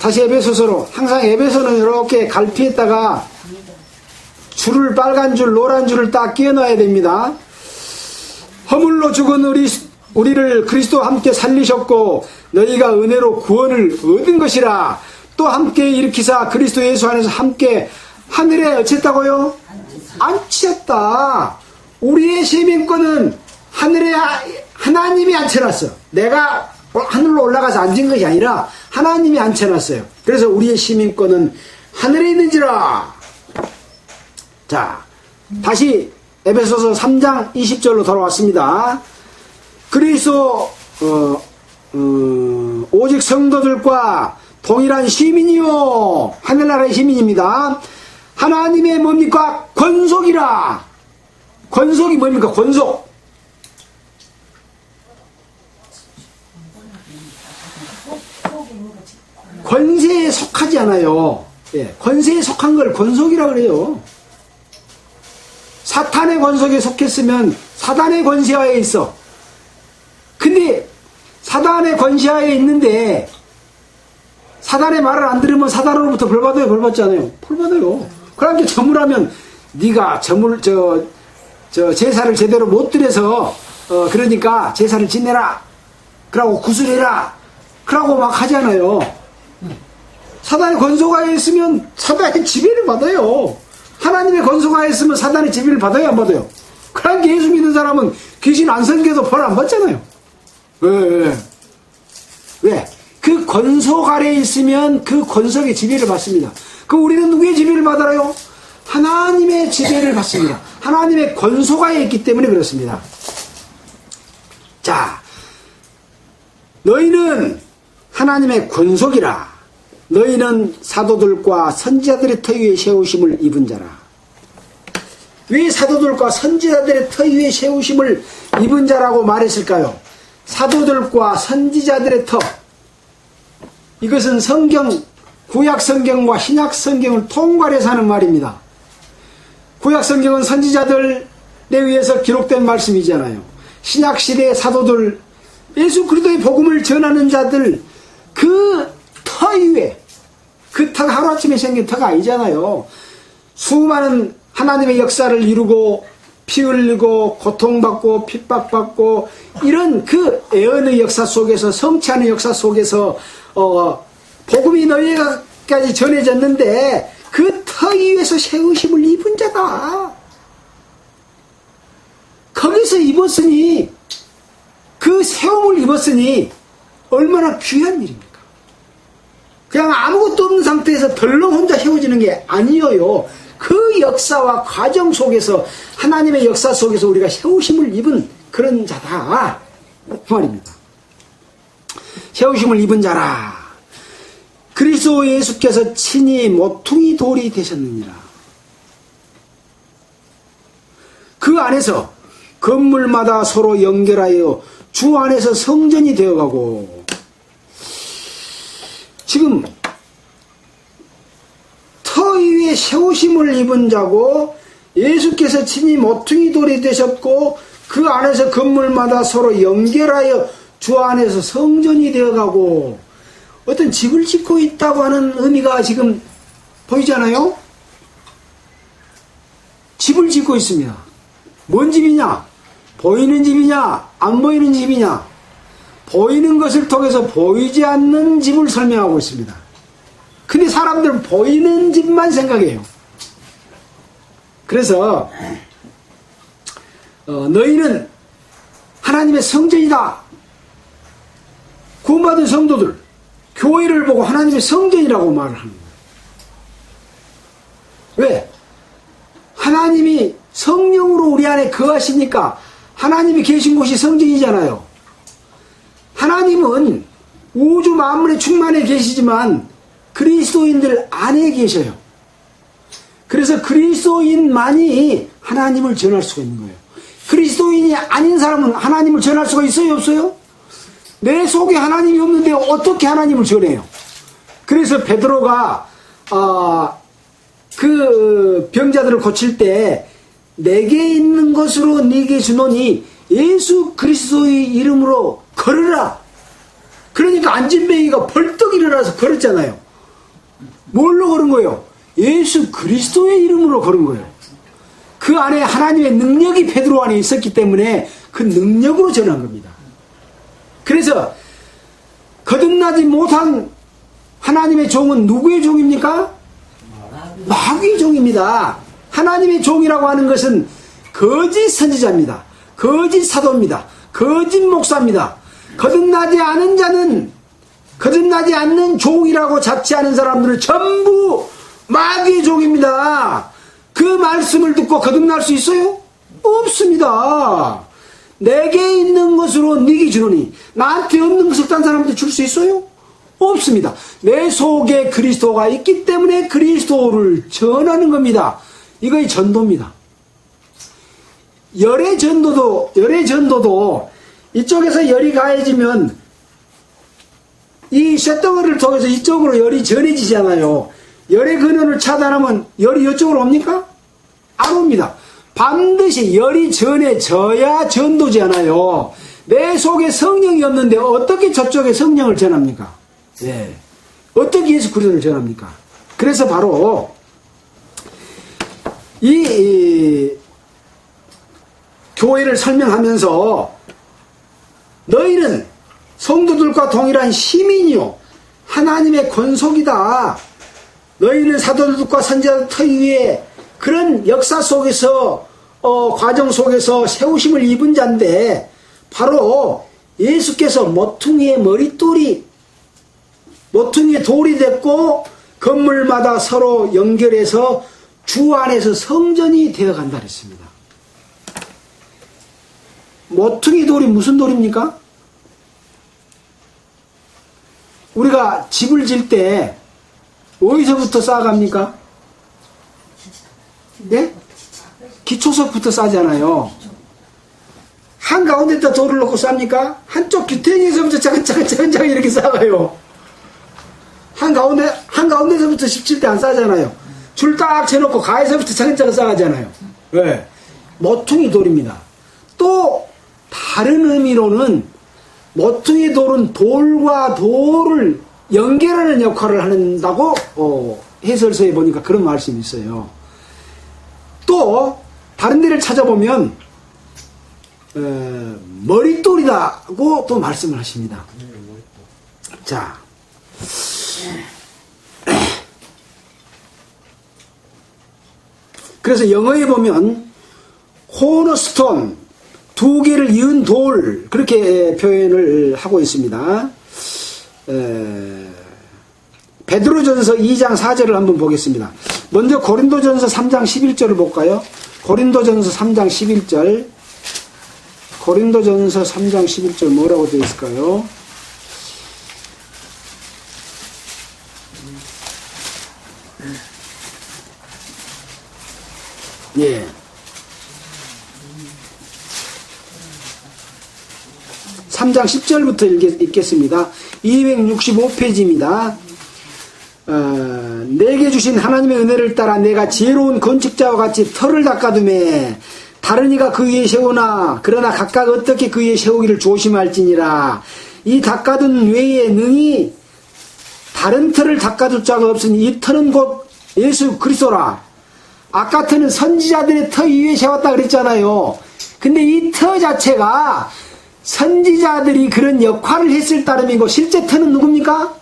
다시 에베소서로. 항상 에베소는 이렇게 갈피에다가 줄을 빨간 줄 노란 줄을 딱 끼워 넣어야 됩니다. 허물로 죽은 우리를 그리스도와 함께 살리셨고 너희가 은혜로 구원을 얻은 것이라. 또 함께 일으키사 그리스도 예수 안에서 함께 하늘에 어쨌다고요? 앉혔다. 우리의 시민권은 하늘에 하나님이 앉혀놨어. 내가 하늘로 올라가서 앉은 것이 아니라 하나님이 앉혀놨어요. 그래서 우리의 시민권은 하늘에 있는지라. 자, 다시 에베소서 3장 20절로 돌아왔습니다. 그리스도 오직 성도들과 동일한 시민이요. 하늘나라의 시민입니다. 하나님의 뭡니까? 권속이라. 권속이 뭡니까? 권속. 권세에 속하지 않아요. 예, 권세에 속한 걸 권속이라 그래요. 사탄의 권속에 속했으면 사단의 권세하에 있어. 근데 사단의 권세하에 있는데 사단의 말을 안 들으면 사단으로부터 벌 받아요, 벌 받지 않아요? 벌 받아요. 그러니까 저물하면 네가 제사를 제대로 못 드려서 그러니까 제사를 지내라. 그러고 구슬해라. 그러고 막 하잖아요. 사단의 권속하에 있으면 사단의 지배를 받아요. 하나님의 권속하에 있으면 사단의 지배를 받아요, 안 받아요? 그러니까 예수 믿는 사람은 귀신 안 섬겨도 벌 안 받잖아요. 왜? 그 권속 아래에 있으면 그 권속의 지배를 받습니다. 그럼 우리는 누구의 지배를 받아요? 하나님의 지배를 받습니다. 하나님의 권속하에 있기 때문에 그렇습니다. 자, 너희는 하나님의 권속이라. 너희는 사도들과 선지자들의 터 위에 세우심을 입은 자라. 왜 사도들과 선지자들의 터 위에 세우심을 입은 자라고 말했을까요? 사도들과 선지자들의 터. 이것은 구약 성경과 신약 성경을 통괄해서 하는 말입니다. 구약 성경은 선지자들에 의해서 기록된 말씀이잖아요. 신약 시대의 사도들, 예수 그리스도의 복음을 전하는 자들, 그 터 위에, 그 터가 하루아침에 생긴 터가 아니잖아요. 수많은 하나님의 역사를 이루고 피 흘리고 고통받고 핍박받고 이런 그 애언의 역사 속에서, 성취하는 역사 속에서 복음이 너희에게까지 전해졌는데 그 터 위에서 세우심을 입은 자다. 거기서 입었으니, 그 세움을 입었으니 얼마나 귀한 일입니까? 그냥 아무것도 없는 상태에서 덜렁 혼자 세워지는 게 아니에요. 그 역사와 과정 속에서, 하나님의 역사 속에서 우리가 세우심을 입은 그런 자다. 그 말입니다. 세우심을 입은 자라. 그리스도 예수께서 친히 모퉁이 돌이 되셨느니라. 그 안에서 건물마다 서로 연결하여 주 안에서 성전이 되어가고, 지금 터 위에 세우심을 입은 자고 예수께서 친히 모퉁이 돌이 되셨고 그 안에서 건물마다 서로 연결하여 주 안에서 성전이 되어가고, 어떤 집을 짓고 있다고 하는 의미가 지금 보이잖아요. 집을 짓고 있습니다. 뭔 집이냐? 보이는 집이냐? 안 보이는 집이냐? 보이는 것을 통해서 보이지 않는 집을 설명하고 있습니다. 근데 사람들은 보이는 집만 생각해요. 그래서 너희는 하나님의 성전이다. 구원받은 성도들, 교회를 보고 하나님의 성전이라고 말을 하는 거예요. 왜? 하나님이 성령으로 우리 안에 거하시니까 하나님이 계신 곳이 성전이잖아요. 하나님은 우주 만물의 충만에 계시지만 그리스도인들 안에 계셔요. 그래서 그리스도인만이 하나님을 전할 수가 있는 거예요. 그리스도인이 아닌 사람은 하나님을 전할 수가 있어요, 없어요? 내 속에 하나님이 없는데 어떻게 하나님을 전해요? 그래서 베드로가 그 병자들을 고칠 때 내게 있는 것으로 네게 주노니 예수 그리스도의 이름으로 걸으라. 그러니까 안진뱅이가 벌떡 일어나서 걸었잖아요. 뭘로 걸은 거예요? 예수 그리스도의 이름으로 걸은 거예요. 그 안에 하나님의 능력이 베드로 안에 있었기 때문에 그 능력으로 전한 겁니다. 그래서 거듭나지 못한 하나님의 종은 누구의 종입니까? 마귀의 종입니다. 하나님의 종이라고 하는 것은 거짓 선지자입니다. 거짓 사도입니다. 거짓 목사입니다. 거듭나지 않은 자는, 거듭나지 않는 종이라고 자취하는 사람들은 전부 마귀의 종입니다. 그 말씀을 듣고 거듭날 수 있어요? 없습니다. 내게 있는 것으로 네게 주노니, 나한테 없는 것을 딴 사람한테 줄 수 있어요? 없습니다. 내 속에 그리스도가 있기 때문에 그리스도를 전하는 겁니다. 이거의 전도입니다. 열의 전도도 이쪽에서 열이 가해지면 이 쇳덩어리를 통해서 이쪽으로 열이 전해지잖아요. 열의 근원을 차단하면 열이 이쪽으로 옵니까? 안 옵니다. 반드시 열이 전해져야 전도지 않아요. 내 속에 성령이 없는데 어떻게 저쪽에 성령을 전합니까? 예. 어떻게 예수 그리스도를 전합니까? 그래서 바로 이 교회를 설명하면서 너희는 성도들과 동일한 시민이요 하나님의 권속이다. 너희는 사도들과 선지자들 터 위에 그런 역사 속에서 과정 속에서 세우심을 입은 자인데, 바로 예수께서 모퉁이의 돌이 됐고 건물마다 서로 연결해서 주 안에서 성전이 되어간다 그랬습니다. 모퉁이 돌이 무슨 돌입니까? 우리가 집을 질 때 어디서부터 쌓아갑니까? 네? 기초석부터 쌓잖아요. 한가운데다 돌을 놓고 쌓습니까? 한쪽 규탱에서부터 차근차근 이렇게 쌓아요. 한가운데서부터 17대 안 쌓잖아요. 줄 딱 쳐놓고 가에서부터 차근차근 쌓아잖아요. 왜? 모퉁이 돌입니다. 또 다른 의미로는 모퉁이 돌은 돌과 돌을 연결하는 역할을 한다고 해설서에 보니까 그런 말씀이 있어요. 또 다른 데를 찾아보면 머릿돌이라고 또 말씀을 하십니다. 자, 그래서 영어에 보면 코너스톤, 두 개를 이은 돌, 그렇게 표현을 하고 있습니다. 베드로전서 2장 4절을 한번 보겠습니다. 먼저 고린도전서 3장 11절을 볼까요? 고린도전서 3장 11절. 고린도전서 3장 11절 뭐라고 되어 있을까요? 예. 3장 10절부터 읽겠습니다. 265페이지입니다. 내게 주신 하나님의 은혜를 따라 내가 지혜로운 건축자와 같이 터를 닦아두매 다른 이가 그 위에 세우나 그러나 각각 어떻게 그 위에 세우기를 조심할지니라. 이 닦아둔 외에 능히 다른 터를 닦아둘 자가 없으니 이 터는 곧 예수 그리스도라. 아까 터는 선지자들의 터 위에 세웠다 그랬잖아요. 근데 이 터 자체가 선지자들이 그런 역할을 했을 따름이고 실제 터는 누굽니까?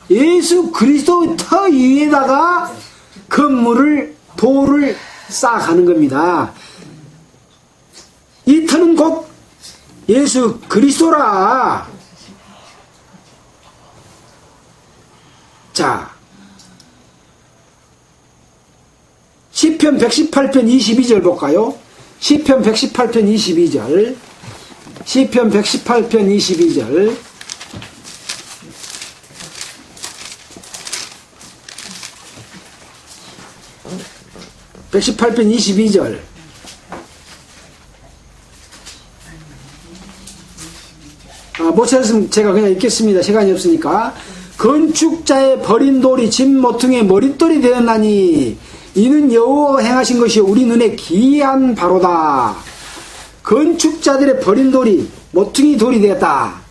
예수 그리스도의 터 위에다가 건물을 돌을 쌓아가는 겁니다. 이 터는 곧 예수 그리스도라. 자, 시편 118편 22절 볼까요? 시편 118편 22절. 시편 118편 22절. (118편) 22절. 못 찾았으면 제가 그냥 읽겠습니다. 시간이 없으니까. 건축자의 버린 돌이 집 모퉁이의 머릿돌이 되었나니 이는 여호와가 행하신 것이 우리 눈에 기이한 바로다. 건축자들의 버린 돌이 모퉁이 돌이 되었다.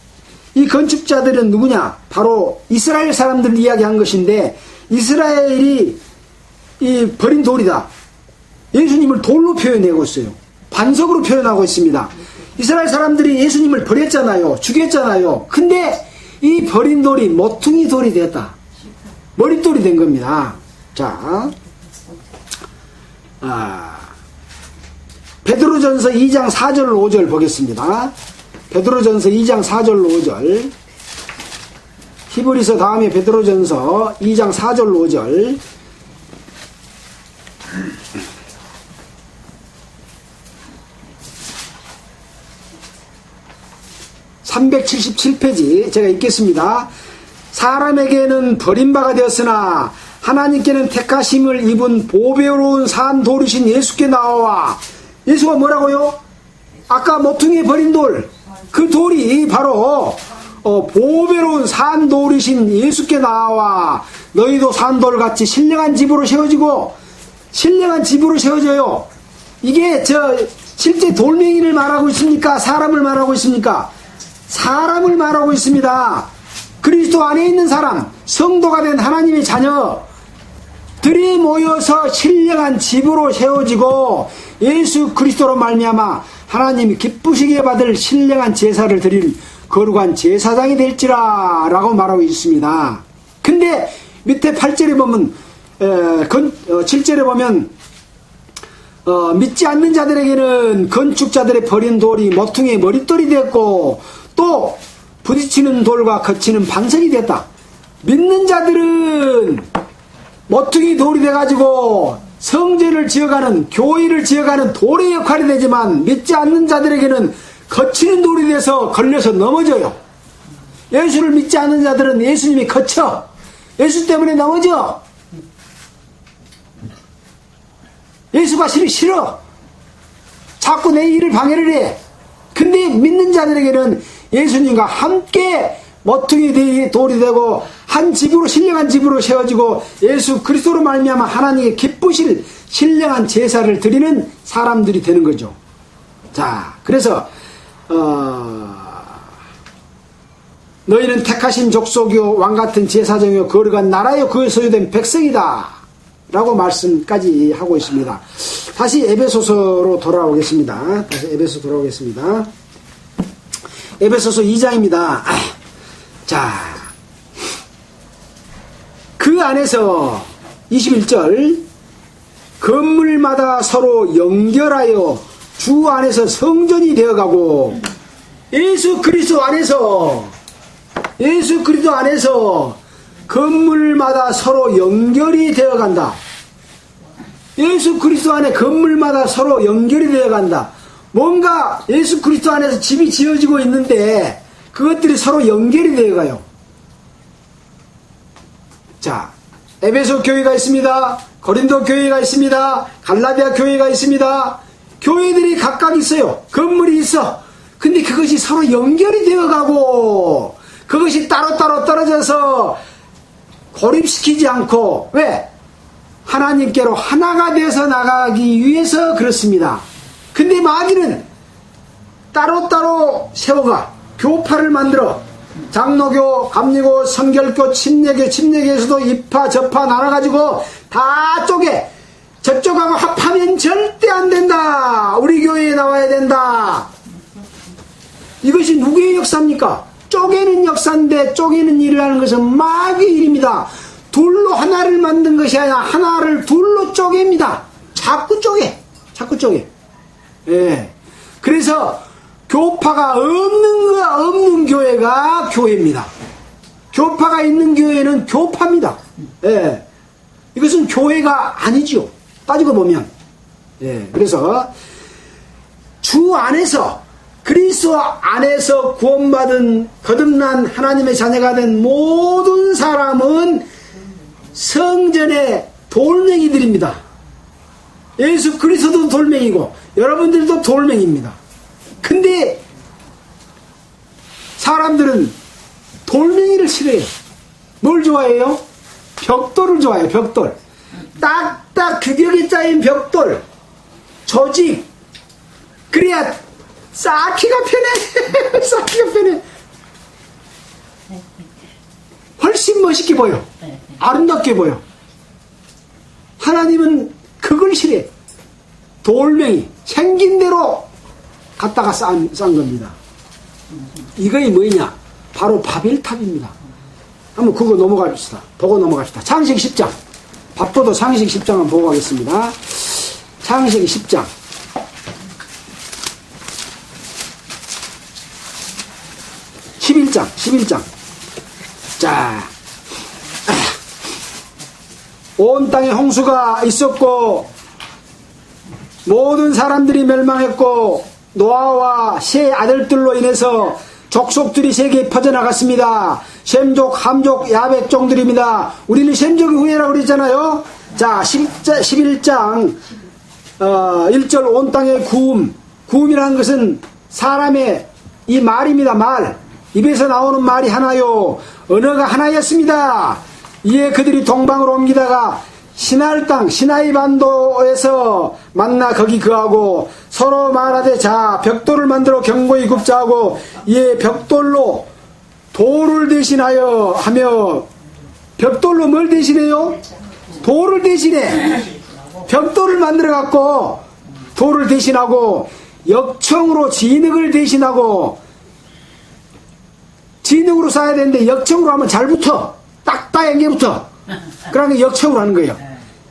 이 건축자들은 누구냐? 바로 이스라엘 사람들을 이야기한 것인데 이스라엘이 이 버린 돌이다. 예수님을 돌로 표현하고 있어요. 반석으로 표현하고 있습니다. 이스라엘 사람들이 예수님을 버렸잖아요. 죽였잖아요. 근데 이 버린 돌이 모퉁이 돌이 되었다. 머릿돌이 된 겁니다. 자, 베드로전서 2장 4절 5절 보겠습니다. 베드로전서 2장 4절 5절. 히브리서 다음에 베드로전서 2장 4절 5절. (377페이지) 제가 읽겠습니다. 사람에게는 버림바가 되었으나 하나님께는 택하심을 입은 보배로운 산 돌이신 예수께 나와. 예수가 뭐라고요? 아까 모퉁이에 버린 돌, 그 돌이 바로 보배로운 산 돌이신 예수께 나와 너희도 산돌같이 신령한 집으로 세워지고. 신령한 집으로 세워져요. 이게 실제 돌멩이를 말하고 있습니까? 사람을 말하고 있습니까? 사람을 말하고 있습니다. 그리스도 안에 있는 사람, 성도가 된 하나님의 자녀들이 모여서 신령한 집으로 세워지고 예수 그리스도로 말미암아 하나님이 기쁘시게 받을 신령한 제사를 드릴 거룩한 제사장이 될지라 라고 말하고 있습니다. 근데 밑에 8절에 보면 7절에 보면 믿지 않는 자들에게는 건축자들의 버린 돌이 모퉁이의 머릿돌이 되었고 또 부딪히는 돌과 거치는 반석이 되었다. 믿는 자들은 모퉁이 돌이 돼가지고 성전을 지어가는, 교회를 지어가는 돌의 역할이 되지만 믿지 않는 자들에게는 거치는 돌이 돼서 걸려서 넘어져요. 예수를 믿지 않는 자들은 예수님이 거쳐. 예수 때문에 넘어져. 예수가 싫어. 자꾸 내 일을 방해를 해. 근데 믿는 자들에게는 예수님과 함께 모퉁이 돌이 되고 한 집으로, 신령한 집으로 세워지고 예수 그리스도로 말미암아 하나님께 기쁘실 신령한 제사를 드리는 사람들이 되는 거죠. 자, 그래서 너희는 택하신 족속이요 왕같은 제사장이요 거룩한 나라요 그의 소유된 백성이다 라고 말씀까지 하고 있습니다. 다시 에베소서로 돌아오겠습니다. 에베소서 2장입니다. 자, 그 안에서 21절 건물마다 서로 연결하여 주 안에서 성전이 되어가고 예수 그리스도 안에서 건물마다 서로 연결이 되어간다. 예수 그리스도 안에 건물마다 서로 연결이 되어간다. 뭔가 예수 그리스도 안에서 집이 지어지고 있는데 그것들이 서로 연결이 되어가요. 자, 에베소 교회가 있습니다. 고린도 교회가 있습니다. 갈라디아 교회가 있습니다. 교회들이 각각 있어요. 건물이 있어. 근데 그것이 서로 연결이 되어가고 그것이 따로따로 떨어져서 고립시키지 않고 왜? 하나님께로 하나가 되어서 나가기 위해서 그렇습니다. 근데 마귀는 따로따로 세워가 교파를 만들어 장로교, 감리교, 성결교, 침례교에서도 이파, 저파 나눠가지고 다 쪼개 저쪽하고 합하면 절대 안 된다. 우리 교회에 나와야 된다. 이것이 누구의 역사입니까? 쪼개는 역사인데 쪼개는 일을 하는 것은 마귀의 일입니다. 둘로 하나를 만든 것이 아니라 하나를 둘로 쪼갭니다. 자꾸 쪼개. 예. 그래서 교파가 없는 교회가 교회입니다. 교파가 있는 교회는 교파입니다. 예. 이것은 교회가 아니지요. 따지고 보면. 예. 그래서 주 안에서 그리스도 안에서 구원받은 거듭난 하나님의 자녀가 된 모든 사람은 성전의 돌멩이들입니다. 예수 그리스도도 돌멩이고 여러분들도 돌멩이입니다. 근데 사람들은 돌멩이를 싫어해요. 뭘 좋아해요? 벽돌을 좋아해요. 벽돌. 딱딱 규격이 짜인 벽돌. 조직. 그래야 쌓기가 편해. 쌓기가 편해. 훨씬 멋있게 보여. 아름답게 보여. 하나님은 그걸 싫어해. 돌멩이. 생긴 대로 갖다가 싼 겁니다. 이거이 뭐냐? 바로 바벨탑입니다. 한번 그거 넘어갑시다. 보고 넘어갑시다. 창세기 10장. 밥도도 창세기 10장 한번 보고 가겠습니다. 창세기 10장. 11장. 자, 온 땅에 홍수가 있었고 모든 사람들이 멸망했고 노아와 세 아들들로 인해서 족속들이 세계에 퍼져나갔습니다. 셈족, 함족, 야벳종들입니다. 우리는 셈족의 후예라고 그랬잖아요. 자, 11장 1절 온 땅의 구움. 구움이라는 것은 사람의 이 말입니다. 말. 입에서 나오는 말이 하나요. 언어가 하나였습니다. 이에 그들이 동방으로 옮기다가 시날 땅 시나이 반도에서 만나 거기 거하고 서로 말하되 자 벽돌을 만들어 경고히 굽자 하고 이에 벽돌로 돌을 대신하여 하며 벽돌로 뭘 대신해요? 돌을 대신해. 벽돌을 만들어 갖고 돌을 대신하고 역청으로 진흙을 대신하고 진흙으로 쌓아야 되는데 역청으로 하면 잘 붙어. 딱딱 연계 붙어. 그러니까 역청으로 하는 거예요.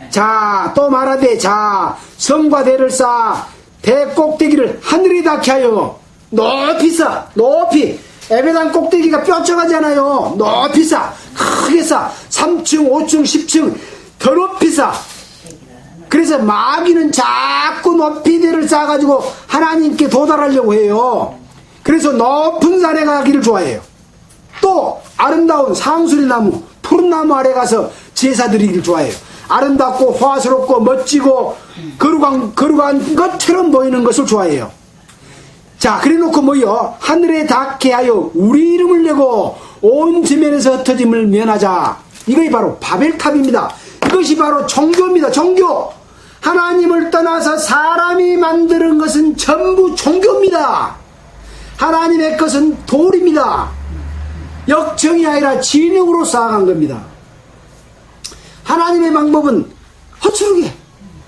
자, 또 말하되 자 성과 대를 쌓아 대 꼭대기를 하늘에 닿게 하여 높이 쌓아. 높이. 에베단 꼭대기가 뼈쩍하잖아요. 높이 쌓아. 크게 쌓아. 3층 5층 10층 더 높이 쌓아. 그래서 마귀는 자꾸 높이 대를 쌓아가지고 하나님께 도달하려고 해요. 그래서 높은 산에 가기를 좋아해요. 또 아름다운 상수리나무 푸른 나무 아래 가서 제사 드리기를 좋아해요. 아름답고 화스럽고 멋지고 거룩한 것처럼 보이는 것을 좋아해요. 자, 그래 놓고 뭐요? 하늘에 닿게 하여 우리 이름을 내고 온 지면에서 흩어짐을 면하자. 이것이 바로 바벨탑입니다. 이것이 바로 종교입니다. 종교. 하나님을 떠나서 사람이 만드는 것은 전부 종교입니다. 하나님의 것은 돌입니다. 역청이 아니라 진흙으로 쌓아간 겁니다. 하나님의 방법은 허술하게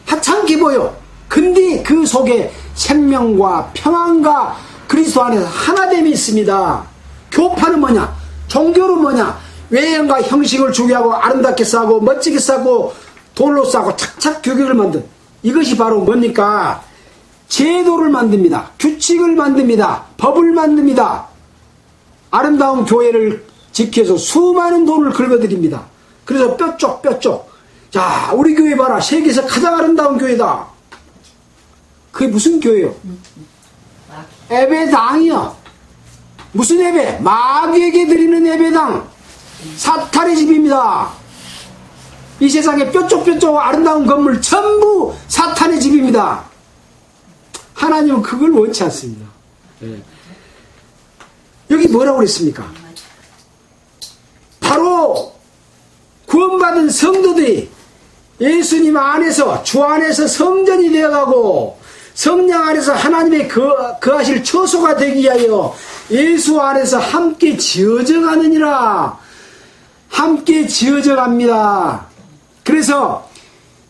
하찮게 보여. 근데 그 속에 생명과 평안과 그리스도 안에서 하나됨이 있습니다. 교파는 뭐냐? 종교는 뭐냐? 외형과 형식을 중요하고 아름답게 쌓고 멋지게 쌓고 돌로 쌓고 착착 규격을 만든 이것이 바로 뭡니까? 제도를 만듭니다. 규칙을 만듭니다. 법을 만듭니다. 아름다운 교회를 지켜서 수많은 돈을 긁어드립니다. 그래서 뼈쪽. 자, 우리 교회 봐라. 세계에서 가장 아름다운 교회다. 그게 무슨 교회요? 예배당이요. 무슨 예배? 마귀에게 드리는 예배당. 사탄의 집입니다. 이 세상에 뾰족뾰족 아름다운 건물 전부 사탄의 집입니다. 하나님은 그걸 원치 않습니다. 예. 여기 뭐라고 그랬습니까? 바로 구원받은 성도들이 예수님 안에서, 주 안에서 성전이 되어가고 성령 안에서 하나님의 거하실 처소가 되기 위하여 예수 안에서 함께 지어져 가느니라. 함께 지어져 갑니다. 그래서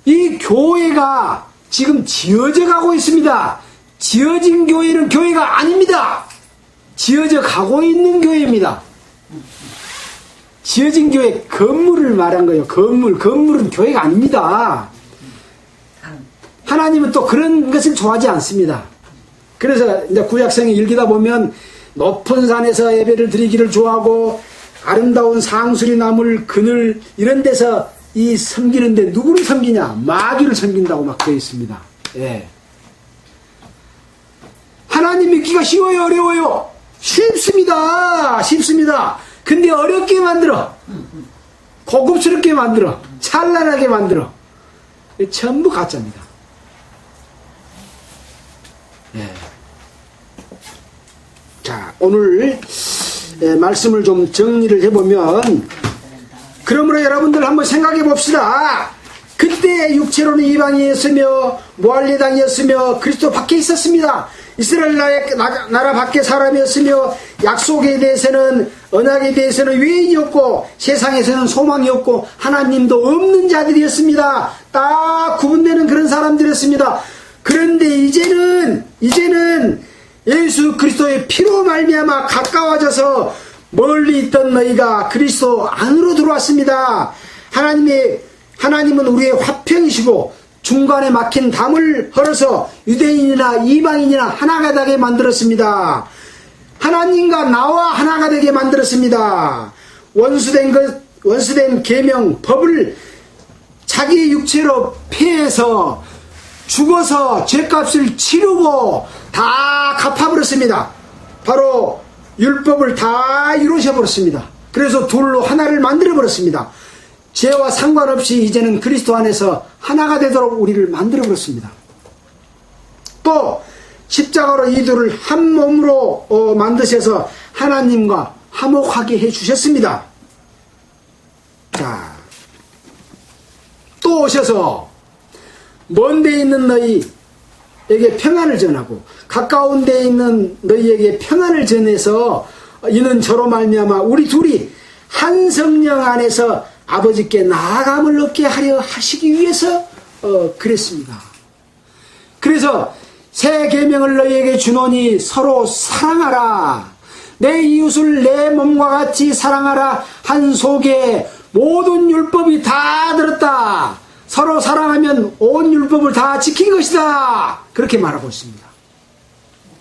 이 교회가 지금 지어져 가고 있습니다. 지어진 교회는 교회가 아닙니다. 지어져 가고 있는 교회입니다. 지어진 교회, 건물을 말한 거예요. 건물은 교회가 아닙니다. 하나님은 또 그런 것을 좋아하지 않습니다. 그래서 이제 구약성에 읽다 보면 높은 산에서 예배를 드리기를 좋아하고 아름다운 상수리 나물 그늘 이런 데서 이 섬기는데 누구를 섬기냐? 마귀를 섬긴다고 막 되어 있습니다. 예. 하나님 믿기가 쉬워요, 어려워요? 쉽습니다. 쉽습니다. 근데 어렵게 만들어. 고급스럽게 만들어. 찬란하게 만들어. 전부 가짜입니다. 예. 자, 오늘 말씀을 좀 정리를 해보면, 그러므로 여러분들 한번 생각해 봅시다. 그때 육체로는 이방인이었으며 모할리 땅이었으며 그리스도 밖에 있었습니다. 이스라엘 나라 밖에 사람이었으며 약속에 대해서는, 언약에 대해서는 외인이었고 세상에서는 소망이었고 하나님도 없는 자들이었습니다. 딱 구분되는 그런 사람들이었습니다. 그런데 이제는 예수 그리스도의 피로 말미암아 가까워져서 멀리 있던 너희가 그리스도 안으로 들어왔습니다. 하나님은 우리의 화평이시고 중간에 막힌 담을 헐어서 유대인이나 이방인이나 하나가 되게 만들었습니다. 하나님과 나와 하나가 되게 만들었습니다. 원수된 계명 법을 자기 육체로 폐해서 죽어서 죄값을 치르고 다 갚아버렸습니다. 바로 율법을 다 이루셔버렸습니다. 그래서 둘로 하나를 만들어버렸습니다. 죄와 상관없이 이제는 그리스도 안에서 하나가 되도록 우리를 만들어버렸습니다. 또 십자가로 이 둘을 한 몸으로 만드셔서 하나님과 화목하게 해주셨습니다. 자, 또 오셔서 먼 데 있는 너희에게 평안을 전하고 가까운 데 있는 너희에게 평안을 전해서 이는 저로 말미암아 우리 둘이 한 성령 안에서 아버지께 나아감을 얻게 하려 하시기 위해서 그랬습니다. 그래서 새 계명을 너희에게 주노니 서로 사랑하라. 내 이웃을 내 몸과 같이 사랑하라. 한 속에 모든 율법이 다 들었다. 서로 사랑하면 온 율법을 다 지킨 것이다. 그렇게 말하고 있습니다.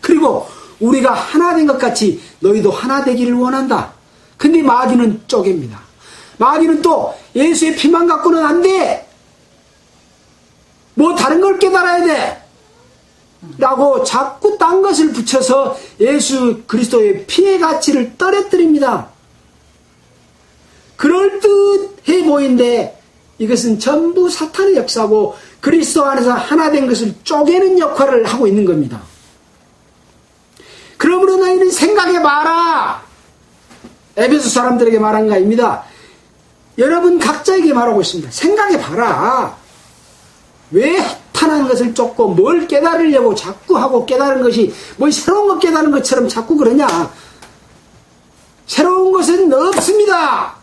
그리고 우리가 하나 된 것 같이 너희도 하나 되기를 원한다. 근데 마귀는 쪼갭니다. 마귀는 또 예수의 피만 갖고는 안 돼. 뭐 다른 걸 깨달아야 돼. 라고 자꾸 딴 것을 붙여서 예수 그리스도의 피의 가치를 떨어뜨립니다. 그럴듯해 보이는데 이것은 전부 사탄의 역사고 그리스도 안에서 하나 된 것을 쪼개는 역할을 하고 있는 겁니다. 그러므로 너희는 생각해봐라. 에베소 사람들에게 말한 거 아닙니다. 여러분 각자에게 말하고 있습니다. 생각해봐라. 왜 탄한 것을 쫓고 뭘 깨달으려고 자꾸 하고 깨달은 것이 뭐 새로운 것 깨달은 것처럼 자꾸 그러냐. 새로운 것은 없습니다.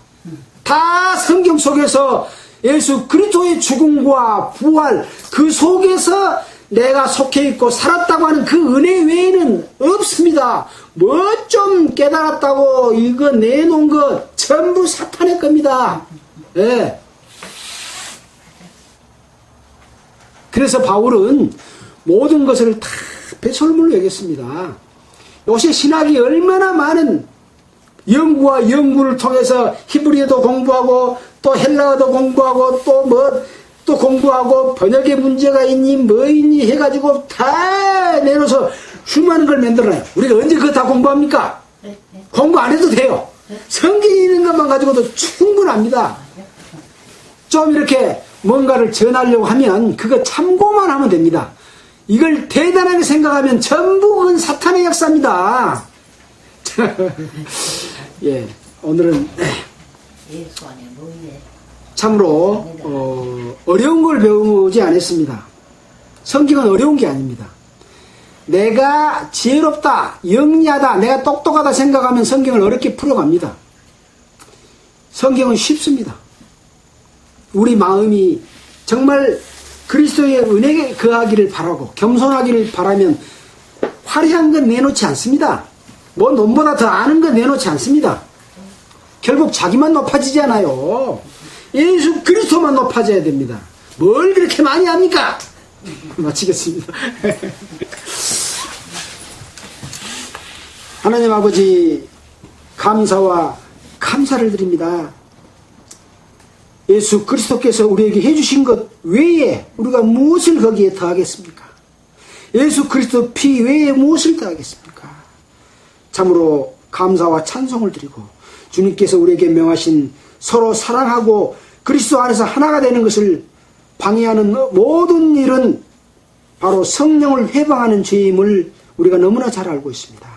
다 성경 속에서 예수 그리스도의 죽음과 부활 그 속에서 내가 속해 있고 살았다고 하는 그 은혜 외에는 없습니다. 뭐 좀 깨달았다고 이거 내놓은 것 전부 사탄의 겁니다. 네. 그래서 바울은 모든 것을 다 배설물로 여겼습니다. 요새 신학이 얼마나 많은 연구와 연구를 통해서 히브리어도 공부하고 또 헬라어도 공부하고 또 공부하고 번역에 문제가 있니 뭐 있니 해가지고 다 내놓아서 수많은 걸 만들어요. 우리가 언제 그거 다 공부합니까? 공부 안 해도 돼요. 성경에 있는 것만 가지고도 충분합니다. 좀 이렇게 뭔가를 전하려고 하면 그거 참고만 하면 됩니다. 이걸 대단하게 생각하면 전부 그건 사탄의 역사입니다. 예, 오늘은 참으로 어려운 걸 배우지 않았습니다. 성경은 어려운 게 아닙니다. 내가 지혜롭다, 영리하다, 내가 똑똑하다 생각하면 성경을 어렵게 풀어갑니다. 성경은 쉽습니다. 우리 마음이 정말 그리스도의 은혜에 거하기를 바라고 겸손하기를 바라면 화려한 건 내놓지 않습니다. 뭐 논보다 더 아는 건 내놓지 않습니다. 결국 자기만 높아지잖아요. 예수 그리스도만 높아져야 됩니다. 뭘 그렇게 많이 합니까? 마치겠습니다. 하나님 아버지 감사와 감사를 드립니다. 예수 그리스도께서 우리에게 해주신 것 외에 우리가 무엇을 거기에 더하겠습니까? 예수 그리스도 피 외에 무엇을 더하겠습니까? 참으로 감사와 찬송을 드리고 주님께서 우리에게 명하신 서로 사랑하고 그리스도 안에서 하나가 되는 것을 방해하는 모든 일은 바로 성령을 회방하는 죄임을 우리가 너무나 잘 알고 있습니다.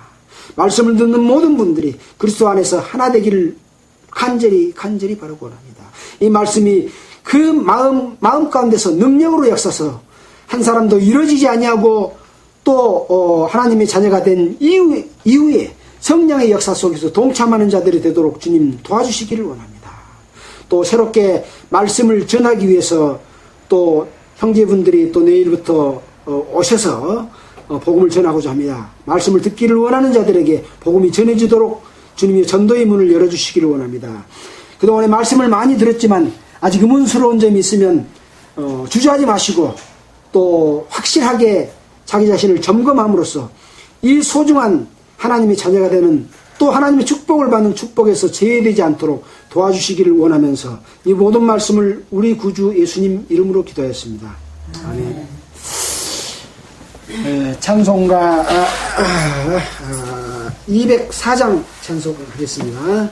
말씀을 듣는 모든 분들이 그리스도 안에서 하나 되기를 간절히 바라고 원합니다. 이 말씀이 그 마음 가운데서 능력으로 역사서 한 사람도 이루어지지 아니하고 또 하나님의 자녀가 된 이후에 성령의 역사 속에서 동참하는 자들이 되도록 주님 도와주시기를 원합니다. 또 새롭게 말씀을 전하기 위해서 또 형제분들이 또 내일부터 오셔서 복음을 전하고자 합니다. 말씀을 듣기를 원하는 자들에게 복음이 전해지도록 주님의 전도의 문을 열어주시기를 원합니다. 그동안에 말씀을 많이 들었지만 아직 의문스러운 점이 있으면 주저하지 마시고 또 확실하게 자기 자신을 점검함으로써 이 소중한 하나님의 자녀가 되는 또 하나님의 축복을 받는 축복에서 제외되지 않도록 도와주시기를 원하면서 이 모든 말씀을 우리 구주 예수님 이름으로 기도했습니다. 아멘. 찬송가 204장 찬송을 하겠습니다.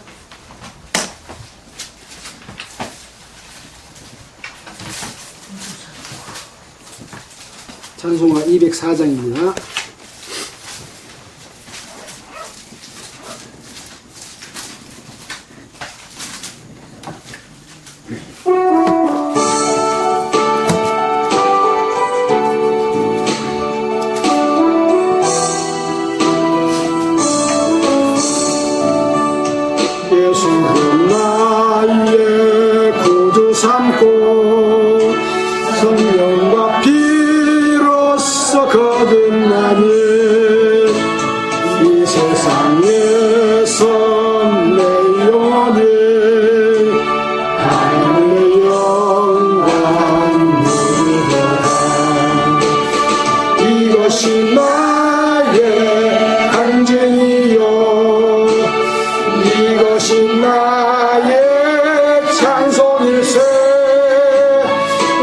찬송가 204장입니다. 예수는 나의 구주 삼고 성령과 피로써 거듭나니 이 세상에서 내 영혼이 하나님의 영광 누리리라. 이것이 나의 간증이요 이것이 나의 찬송일세.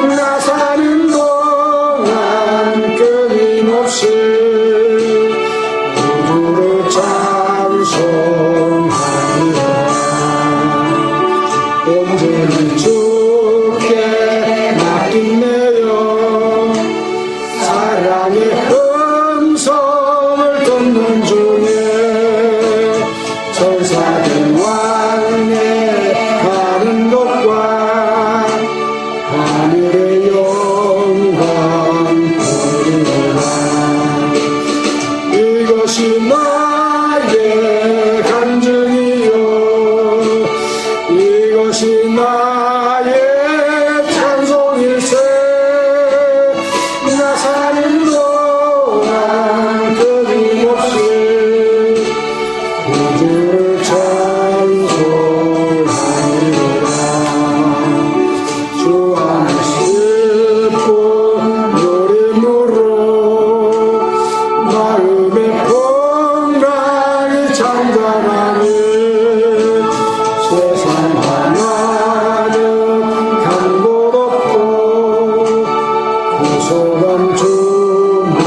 나 사는 동안 끊임없이 구주를 찬송하리라. 온전히 주께 맡기네요. 사랑의 음성을 듣는 중에 천사들 왕에 가는 것과 하늘의 영광 보리라. 이것이 나의 간증이요 이것이 나의 찬송일세. 나 사는 동안 끊임없이 구주를 찬송하리라. 주 안에 슬픈 노래무로 마음의 풍랑이 잠잠하니 세상 하나는 간 곳 없고 구속한 주만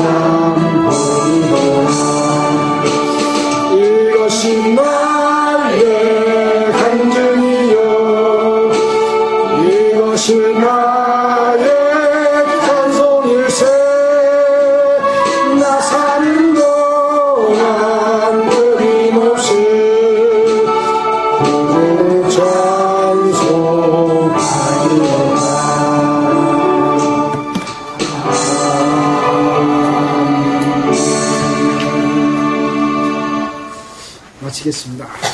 마치겠습니다.